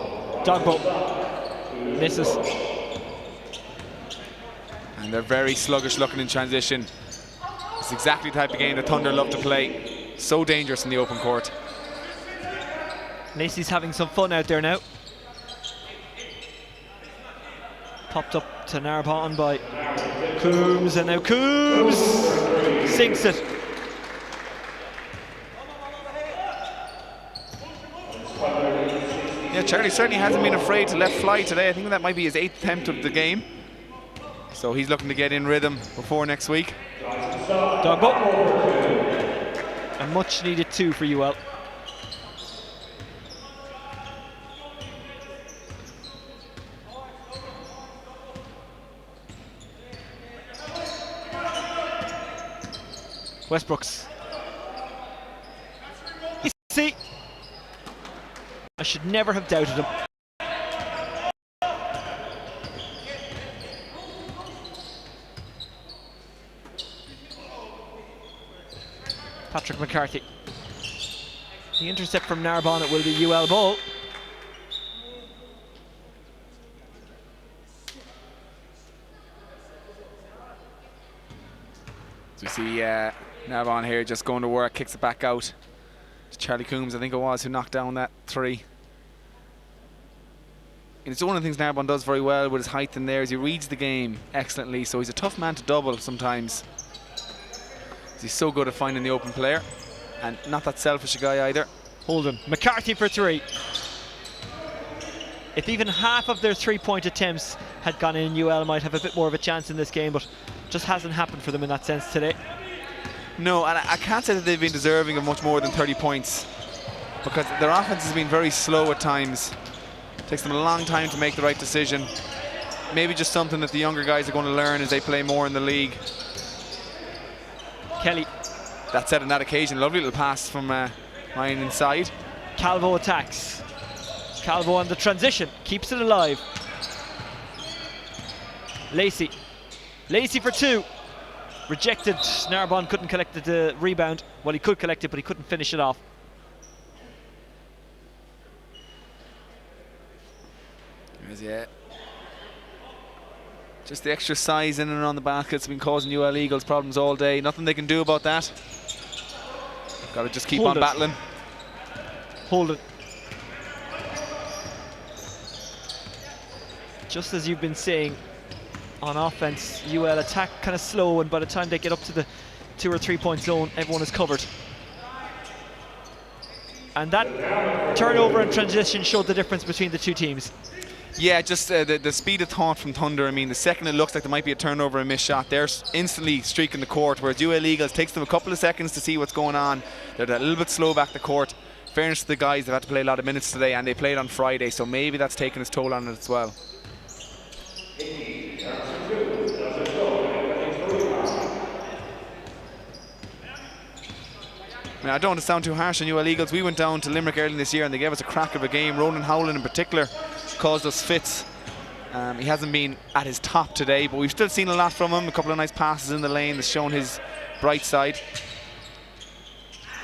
Dogbo misses. And they're very sluggish looking in transition. It's exactly the type of game the Thunder love to play. So dangerous in the open court. Lacey's having some fun out there now. Popped up to Narbonne by Coombs, and now Coombs sinks it. Yeah, Charlie certainly hasn't been afraid to let fly today. I think that might be his 8th attempt of the game. So he's looking to get in rhythm before next week. Dogbo. A much needed 2 for UL. Westbrooks. You see, I should never have doubted him. Patrick McCarthy. The intercept from Narbonne, it will be UL ball. So we see Narbonne here just going to work, kicks it back out. It's Charlie Coombs, I think it was, who knocked down that 3. And it's one of the things Narbonne does very well with his height in there, is he reads the game excellently, so he's a tough man to double sometimes. He's so good at finding the open player, and not that selfish a guy either. Holden, McCarthy for 3. If even half of their 3-point attempts had gone in, UL might have a bit more of a chance in this game, but just hasn't happened for them in that sense today. No, and I can't say that they've been deserving of much more than 30 points, because their offense has been very slow at times. It takes them a long time to make the right decision. Maybe just something that the younger guys are going to learn as they play more in the league. Kelly. That said, on that occasion, lovely little pass from Ryan inside. Calvo attacks. Calvo on the transition, keeps it alive. Lacey. Lacey for 2. Rejected. Narbonne couldn't collect the rebound. Well, he could collect it, but he couldn't finish it off. Yeah. Just the extra size in and around the basket's been causing UL Eagles problems all day. Nothing they can do about that. Got to just keep on battling. Hold it. Just as you've been saying, on offense, UL attack kind of slow, and by the time they get up to the 2 or 3 point zone, everyone is covered. And that turnover and transition showed the difference between the 2 teams. Yeah, just the speed of thought from Thunder. I mean, the second it looks like there might be a turnover and missed shot, they're instantly streaking the court, whereas UL Eagles takes them a couple of seconds to see what's going on. They're a little bit slow back the court. Fairness to the guys, they've had to play a lot of minutes today, and they played on Friday, so maybe that's taken its toll on it as well. I mean, I don't want to sound too harsh on UL Eagles. We went down to Limerick early this year and they gave us a crack of a game. Ronan Howland in particular caused us fits. He hasn't been at his top today, but we've still seen a lot from him. A couple of nice passes in the lane that's shown his bright side.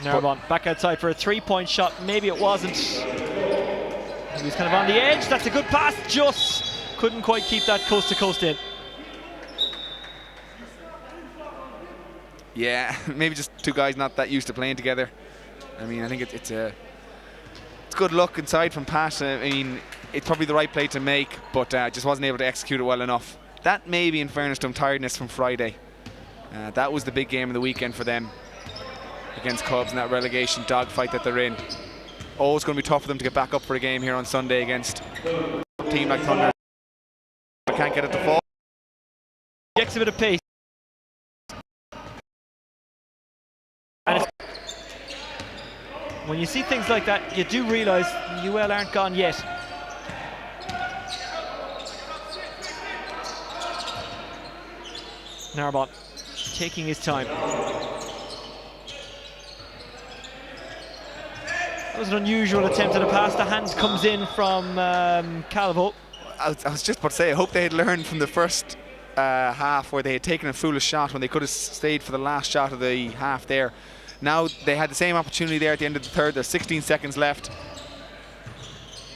Narbonne back outside for a 3-point shot. Maybe it wasn't. He was kind of on the edge. That's a good pass. Just couldn't quite keep that coast to coast in. Yeah, maybe just 2 guys not that used to playing together. I mean, I think it's good luck inside from Pat. I mean, it's probably the right play to make, but just wasn't able to execute it well enough. That may be, in fairness to him, tiredness from Friday. That was the big game of the weekend for them against Cubs in that relegation dogfight that they're in. Oh, it's going to be tough for them to get back up for a game here on Sunday against a team like Thunder. But can't get it to fall. Gets a bit of pace. you see things like that, you do realise UL aren't gone yet. Narbonne taking his time. That was an unusual attempt at a pass. The hand comes in from Calvo. I was just about to say, I hope they had learned from the first half where they had taken a foolish shot when they could have stayed for the last shot of the half there. Now they had the same opportunity there at the end of the third. There's 16 seconds left.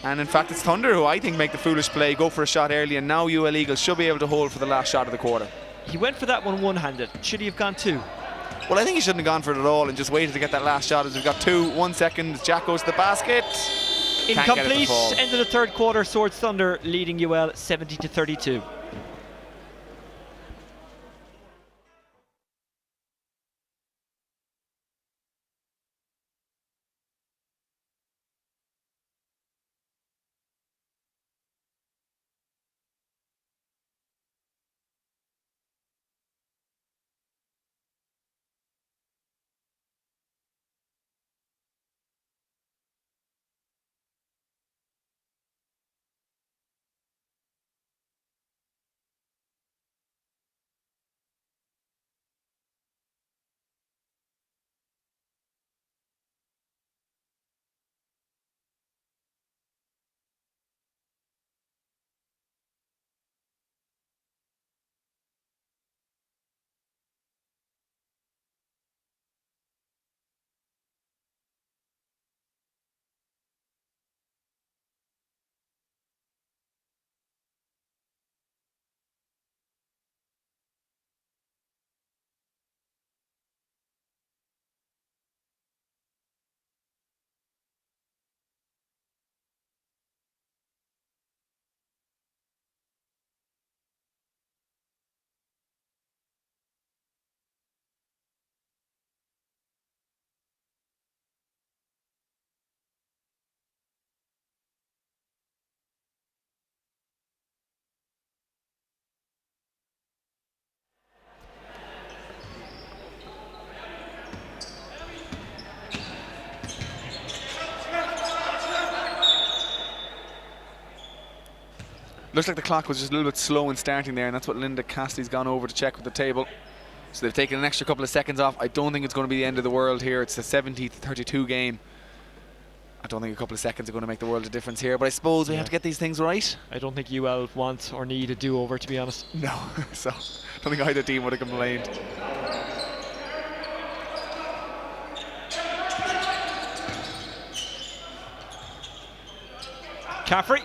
And in fact, it's Thunder who I think make the foolish play, go for a shot early, and now UL Eagles should be able to hold for the last shot of the quarter. He went for that one one-handed. Should he have gone two? Well, I think he shouldn't have gone for it at all and just waited to get that last shot. As we've got 1 second, Jack goes to the basket. Incomplete. End of the third quarter. Swords Thunder leading UL 70-32. Looks like the clock was just a little bit slow in starting there, and that's what Linda Cassidy's gone over to check with the table. So they've taken an extra couple of seconds off. I don't think it's going to be the end of the world here. It's a 70-32 game. I don't think a couple of seconds are going to make the world of difference here, but I suppose we have to get these things right. I don't think UL want or need a do-over, to be honest. No, so I don't think either team would have complained. Caffrey.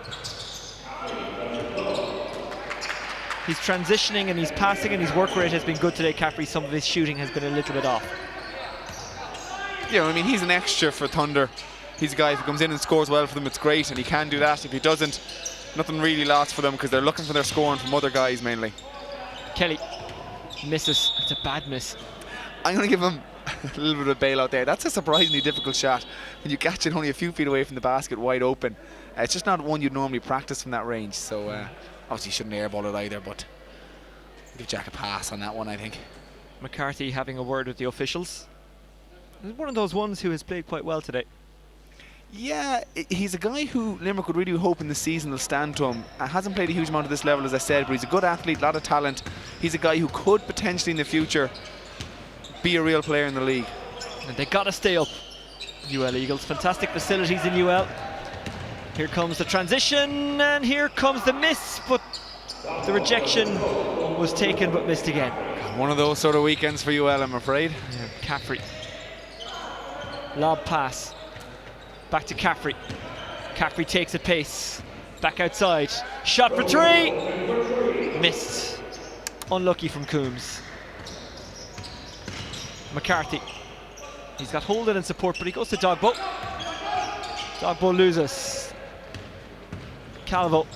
He's transitioning and he's passing and his work rate has been good today, Caffrey. Some of his shooting has been a little bit off. Yeah, I mean, he's an extra for Thunder. He's a guy who comes in and scores well for them. It's great, and he can do that. If he doesn't, nothing really lost for them because they're looking for their scoring from other guys mainly. Kelly misses. It's a bad miss. I'm going to give him a little bit of a bailout there. That's a surprisingly difficult shot when you catch it only a few feet away from the basket, wide open. It's just not one you'd normally practice from that range. So obviously you shouldn't airball it either, but give Jack a pass on that one, I think. McCarthy having a word with the officials. He's one of those ones who has played quite well today. Yeah, he's a guy who Limerick would really hope in the season will stand to him. Hasn't played a huge amount at this level, as I said, but he's a good athlete, a lot of talent. He's a guy who could potentially in the future be a real player in the league. And they got to stay up, UL Eagles. Fantastic facilities in UL. Here comes the transition, and here comes the miss, but the rejection was taken but missed again. One of those sort of weekends for UL, I'm afraid. Yeah, Caffrey. Lob pass. Back to Caffrey. Caffrey takes a pace. Back outside. Shot for three. Missed. Unlucky from Coombs. McCarthy. He's got holding and support, but he goes to Dogbo. Dogbo loses. Calvo.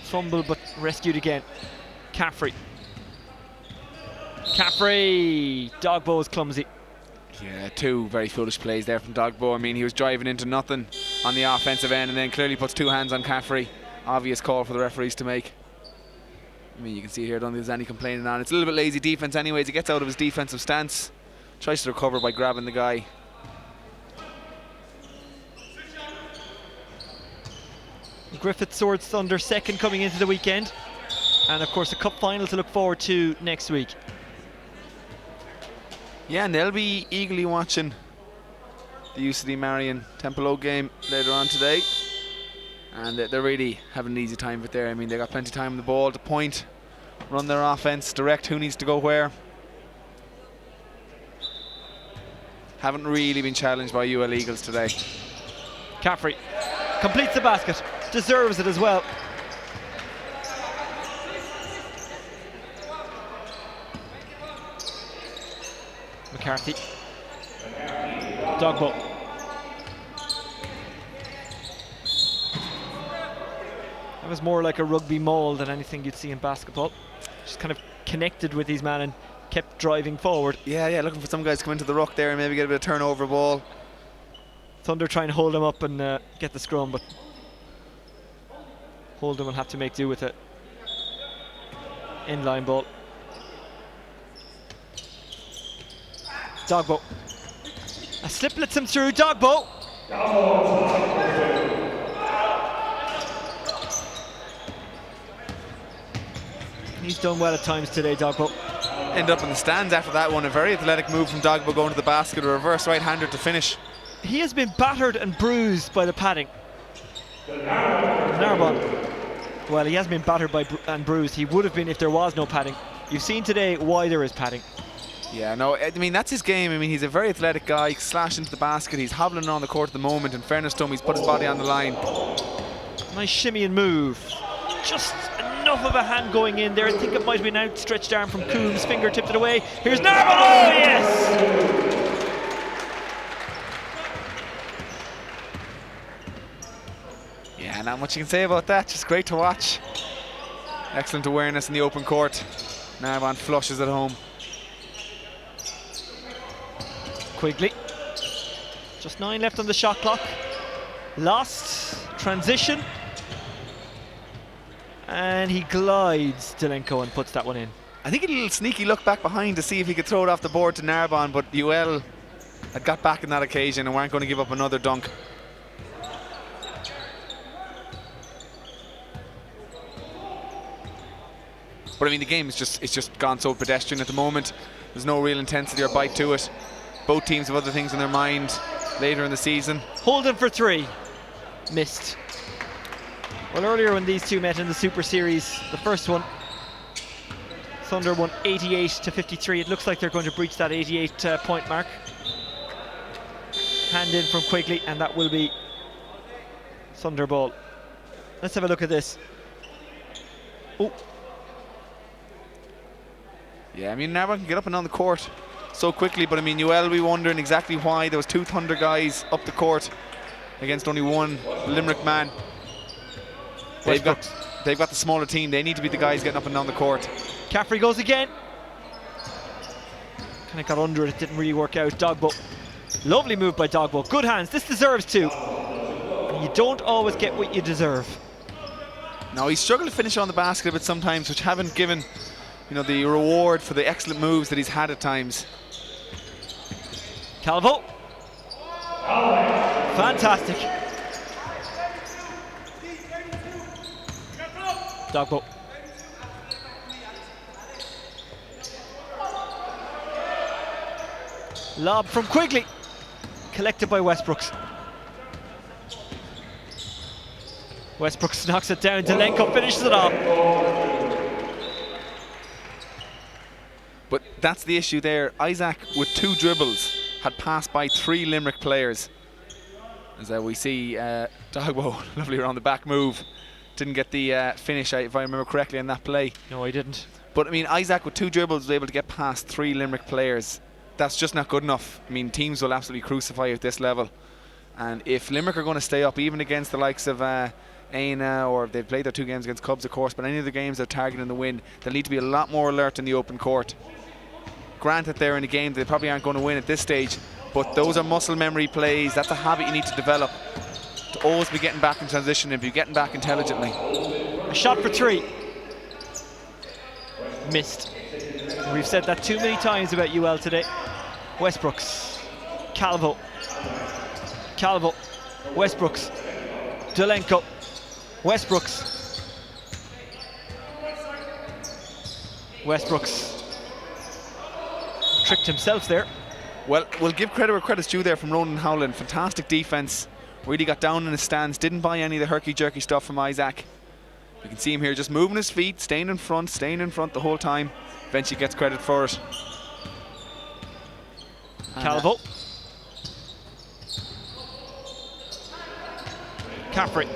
Fumble, but rescued again. Caffrey. Caffrey. Dogbo is clumsy. Yeah, two very foolish plays there from Dogbo. I mean, he was driving into nothing on the offensive end and then clearly puts two hands on Caffrey. Obvious call for the referees to make. I mean, you can see here, I don't think there's any complaining on. It's a little bit lazy defense anyways. He gets out of his defensive stance. Tries to recover by grabbing the guy. Griffith Swords Thunder second coming into the weekend. And of course a cup final to look forward to next week. Yeah, and they'll be eagerly watching the UCD Marion Templeogue game later on today. And they're really having an easy time with there. I mean, they got plenty of time on the ball to point, run their offense, direct who needs to go where. Haven't really been challenged by UL Eagles today. Caffrey completes the basket, deserves it as well. McCarthy. Dogbo. That was more like a rugby maul than anything you'd see in basketball. Just kind of connected with his man and kept driving forward. Yeah, looking for some guys to come into the ruck there and maybe get a bit of turnover ball. Thunder trying to hold him up and get the scrum, but Holden will have to make do with it. Inline ball. Dogbo. A slip lets him through. Dogbo. He's done well at times today, Dogbo. End up in the stands after that one. A very athletic move from Dogbo going to the basket. A reverse right-hander to finish. He has been battered and bruised by the padding. Narbonne. Well, he has been battered and bruised. He would have been if there was no padding. You've seen today why there is padding. Yeah, no, I mean, that's his game. I mean, he's a very athletic guy, slash into the basket. He's hobbling on the court at the moment. In fairness to him, he's put his body on the line. Nice shimmy and move. Just enough of a hand going in there. I think it might have been an outstretched arm from Coombs. Finger tipped it away. Here's Narbonne. Oh, yes! Yeah, not much you can say about that. Just great to watch. Excellent awareness in the open court. Narbonne flushes it home. Quigley. Just 9 left on the shot clock. Lost. Transition. And he glides Delenko and puts that one in. I think a little sneaky look back behind to see if he could throw it off the board to Narbonne, but UL had got back in that occasion and weren't going to give up another dunk. But I mean, the game is it's just gone so pedestrian at the moment. There's no real intensity or bite to it. Both teams have other things in their mind later in the season. Holden for 3. Missed. Well, earlier when these two met in the Super Series, the first one, Thunder won 88-53. It looks like they're going to breach that 88 point mark. Hand in from Quigley, and that will be Thunder ball. Let's have a look at this. Oh. Yeah, I mean, Narbonne can get up and down the court so quickly, but I mean, UL will be wondering exactly why there was 2 Thunder guys up the court against only one Limerick man. They've got the smaller team. They need to be the guys getting up and down the court. Caffrey goes again. Kind of got under it. It didn't really work out. Dogbo. Lovely move by Dogbo. Good hands. This deserves 2. You don't always get what you deserve. No, he's struggled to finish on the basket a bit sometimes, which haven't given, you know, the reward for the excellent moves that he's had at times. Calvo. Fantastic. Dogbo. Lob from Quigley. Collected by Westbrooks. Westbrooks knocks it down. Delenko finishes it off. But that's the issue there. Isaac, with 2 dribbles, had passed by 3 Limerick players. As we see Dogbo, lovely around the back move. Didn't get the finish, if I remember correctly, on that play. No, he didn't. But I mean, Isaac with 2 dribbles was able to get past 3 Limerick players. That's just not good enough. I mean, teams will absolutely crucify you at this level. And if Limerick are going to stay up, even against the likes of Aina, or they've played their 2 games against Cubs, of course, but any of the games they're targeting the win, they'll need to be a lot more alert in the open court. Granted, they're in a game they probably aren't going to win at this stage, but those are muscle memory plays. That's a habit you need to develop, to always be getting back in transition and be getting back intelligently. A shot for 3. Missed. We've said that too many times about UL today. Westbrooks, Calvo, Westbrooks, Dolenko, Westbrooks, tricked himself there. Well, we'll give credit where credit's due there from Ronan Howland. Fantastic defence. Really got down in his stance. Didn't buy any of the herky-jerky stuff from Isaac. You can see him here just moving his feet, staying in front the whole time. Eventually gets credit for it. Calvo. Caffrey.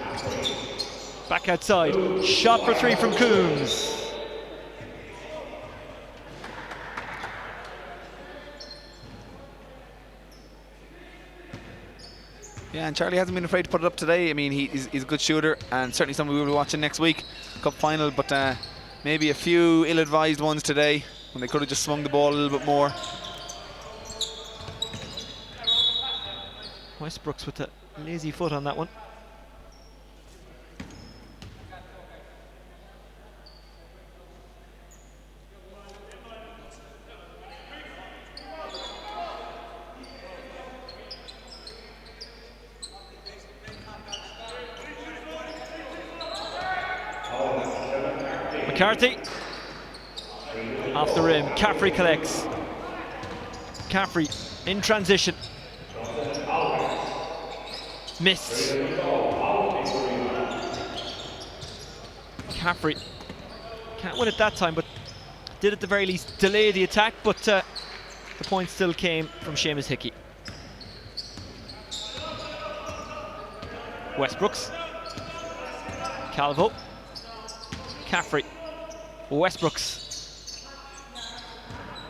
Back outside. Shot for 3 from Coombs. Yeah, and Charlie hasn't been afraid to put it up today. I mean, he's a good shooter, and certainly something we'll be watching next week, Cup final, but maybe a few ill-advised ones today when they could have just swung the ball a little bit more. Westbrooks with a lazy foot on that one. McCarthy off the rim. Caffrey collects. Caffrey in transition. Missed. Caffrey can't win it that time, but did at the very least delay the attack, but the point still came from Seamus Hickey. Westbrooks. Calvo. Caffrey. Westbrooks.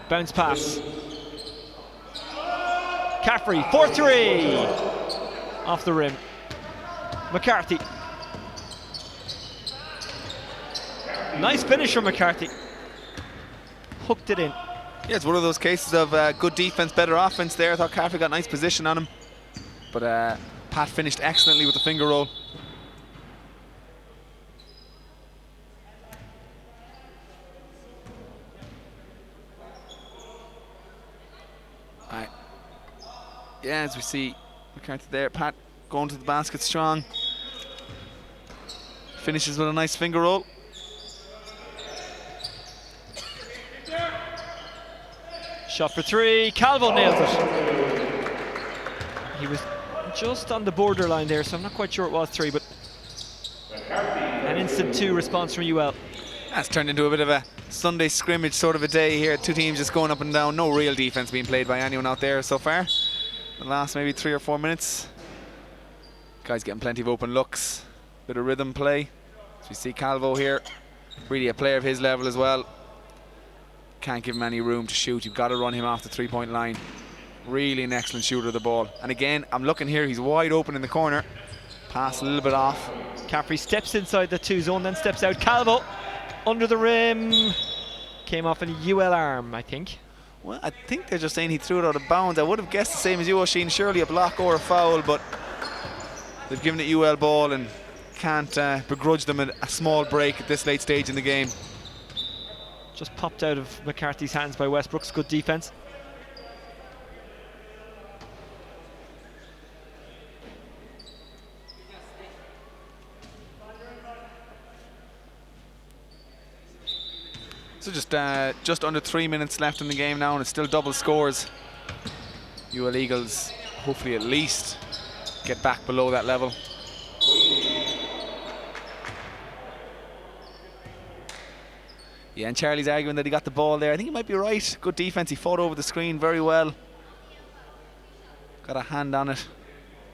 Bounce pass. Caffrey, 4-3. Off the rim. McCarthy. Nice finish from McCarthy. Hooked it in. Yeah, it's one of those cases of good defense, better offense there. I thought Caffrey got nice position on him, but Pat finished excellently with the finger roll. Yeah, as we see McCarthy there, Pat going to the basket strong. Finishes with a nice finger roll. Shot for 3, Calvo nails it. He was just on the borderline there, so I'm not quite sure it was 3, but an instant 2 response from UL. That's turned into a bit of a Sunday scrimmage sort of a day here. Two teams just going up and down. No real defense being played by anyone out there so far. The last maybe 3 or 4 minutes. Guys getting plenty of open looks. Bit of rhythm play. As we see Calvo here. Really a player of his level as well. Can't give him any room to shoot. You've got to run him off the 3-point line. Really an excellent shooter of the ball. And again, I'm looking here, he's wide open in the corner. Pass a little bit off. Caffrey steps inside the 2 zone, then steps out. Calvo under the rim. Came off an UL arm, I think. Well, I think they're just saying he threw it out of bounds. I would have guessed the same as you, Oisin. Surely a block or a foul, but they've given it UL ball and can't begrudge them a small break at this late stage in the game. Just popped out of McCarthy's hands by Westbrooks. Good defense. So just under 3 minutes left in the game now, and it's still double scores. UL Eagles hopefully at least get back below that level. Yeah, and Charlie's arguing that he got the ball there. I think he might be right. Good defense. He fought over the screen very well. Got a hand on it.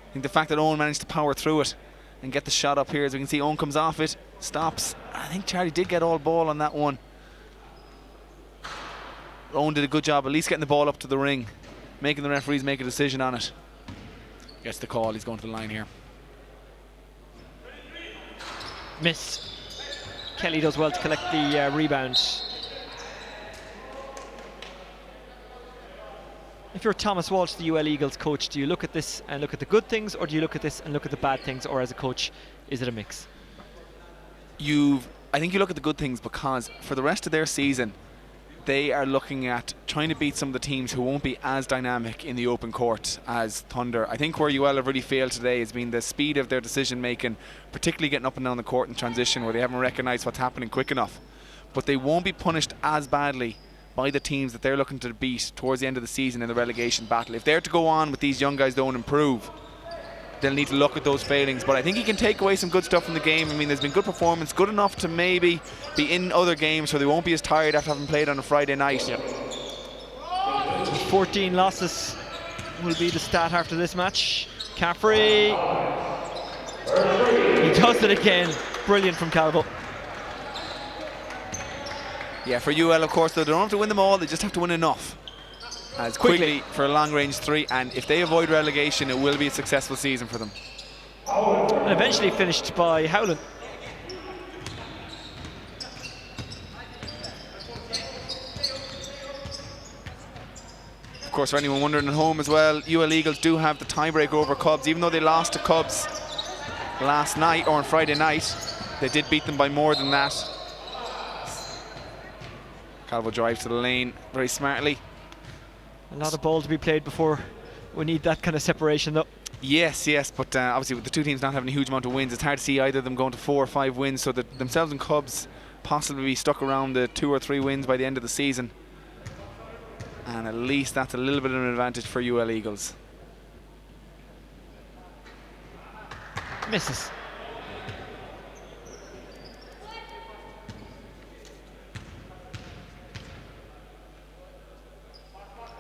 I think the fact that Owen managed to power through it and get the shot up here, as we can see, Owen comes off it, stops. I think Charlie did get all ball on that one. Owen did a good job at least getting the ball up to the ring, making the referees make a decision on it. Gets the call. He's going to the line here. Miss. Kelly does well to collect the rebound. If you're Thomas Walsh, the UL Eagles coach, do you look at this and look at the good things, or do you look at this and look at the bad things, or as a coach, is it a mix? I think you look at the good things, because for the rest of their season, they are looking at trying to beat some of the teams who won't be as dynamic in the open court as Thunder. I think where UL have really failed today has been the speed of their decision making, particularly getting up and down the court in transition where they haven't recognised what's happening quick enough. But they won't be punished as badly by the teams that they're looking to beat towards the end of the season in the relegation battle. If they're to go on with these young guys don't improve, they'll need to look at those failings. But I think he can take away some good stuff from the game. I mean, there's been good performance, good enough to maybe be in other games so they won't be as tired after having played on a Friday night. Yep. 14 losses will be the stat after this match. Caffrey, he does it again. Brilliant from Calvo. Yeah, for UL, of course, though, they don't have to win them all, they just have to win enough. As quickly for a long-range 3, and if they avoid relegation, it will be a successful season for them. And eventually finished by Howland. Of course, for anyone wondering at home as well, UL Eagles do have the tiebreaker over Cubs. Even though they lost to Cubs last night, or on Friday night, they did beat them by more than that. Calvo drives to the lane very smartly. A lot of ball to be played before we need that kind of separation, though. Yes, but obviously with the two teams not having a huge amount of wins, it's hard to see either of them going to 4 or 5 wins, so that themselves and Cubs possibly be stuck around the 2 or 3 wins by the end of the season. And at least that's a little bit of an advantage for UL Eagles. Misses.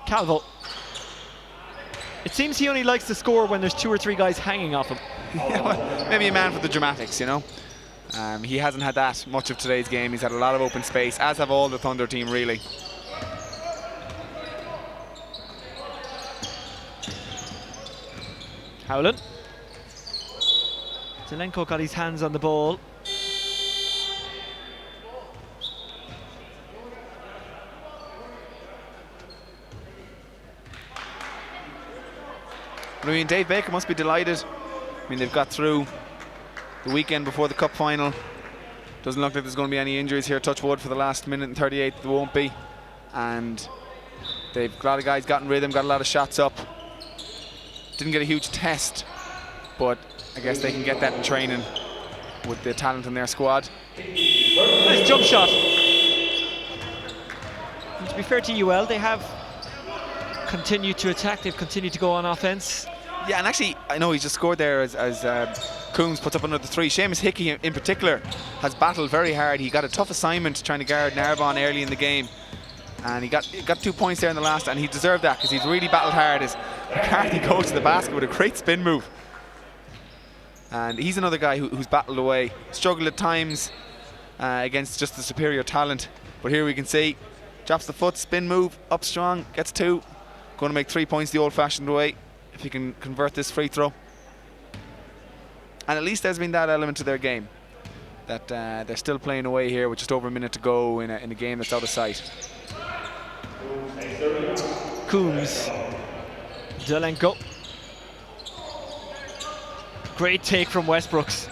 Calvo. It seems he only likes to score when there's 2 or 3 guys hanging off him. Yeah, well, maybe a man for the dramatics, you know. He hasn't had that much of today's game. He's had a lot of open space, as have all the Thunder team, really. Howland. Zelenko got his hands on the ball. I mean, Dave Baker must be delighted. I mean, they've got through the weekend before the cup final. Doesn't look like there's going to be any injuries here, touch wood, for the last minute and 38. There won't be. And they've a lot of guys got in rhythm, got a lot of shots up. Didn't get a huge test, but I guess they can get that in training with the talent in their squad. Nice jump shot. And to be fair to UL, they have continued to attack, they've continued to go on offense. Yeah, and actually, I know he's just scored there as Coombs puts up another 3. Seamus Hickey in particular has battled very hard. He got a tough assignment trying to guard Narbonne early in the game, and he got 2 points there in the last, and he deserved that because he's really battled hard as McCarthy goes to the basket with a great spin move. And he's another guy who's battled away, struggled at times against just the superior talent, but here we can see, drops the foot, spin move, up strong, gets 2. Going to make 3 points the old-fashioned way if he can convert this free throw. And at least there's been that element to their game, that they're still playing away here with just over a minute to go in a game that's out of sight. Coombs, Zelenko. Great take from Westbrooks.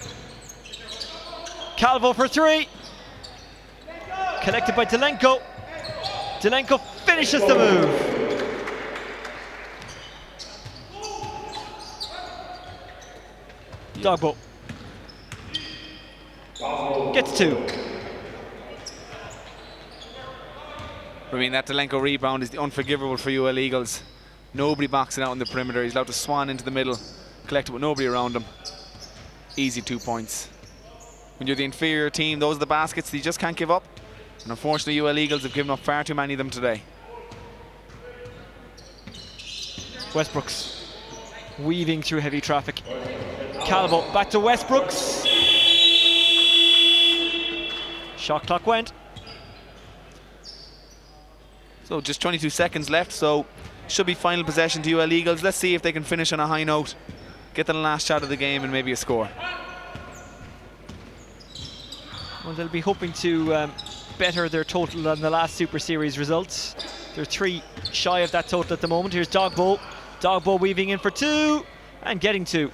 Calvo for 3. Collected by Zelenko. Zelenko finishes the move. Dogbo gets 2. I mean, that Zelenko rebound is the unforgivable for UL Eagles. Nobody boxing out on the perimeter. He's allowed to swan into the middle, collect it with nobody around him. Easy 2 points. When you're the inferior team, those are the baskets that you just can't give up. And unfortunately, UL Eagles have given up far too many of them today. Westbrooks weaving through heavy traffic. Calvo back to Westbrooks. Shot clock went. So just 22 seconds left, so should be final possession to UL Eagles. Let's see if they can finish on a high note, get the last shot of the game and maybe a score. Well, they'll be hoping to better their total than the last Super Series results. They're 3 shy of that total at the moment. Here's Dogbo. Dogbo weaving in for 2 and getting 2.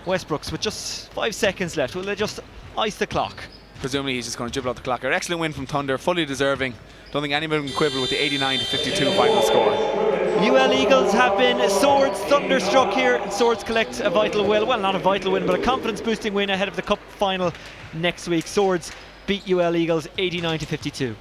Westbrooks with just 5 seconds left. Will they just ice the clock? presumably he's just going to dribble out the clock. An excellent win from Thunder, fully deserving. Don't think anyone can quibble with the 89-52 final score. UL Eagles have been Swords thunderstruck here, and Swords collect a vital win. Well, not a vital win, but a confidence boosting win ahead of the cup final next week. Swords beat UL Eagles 89-52.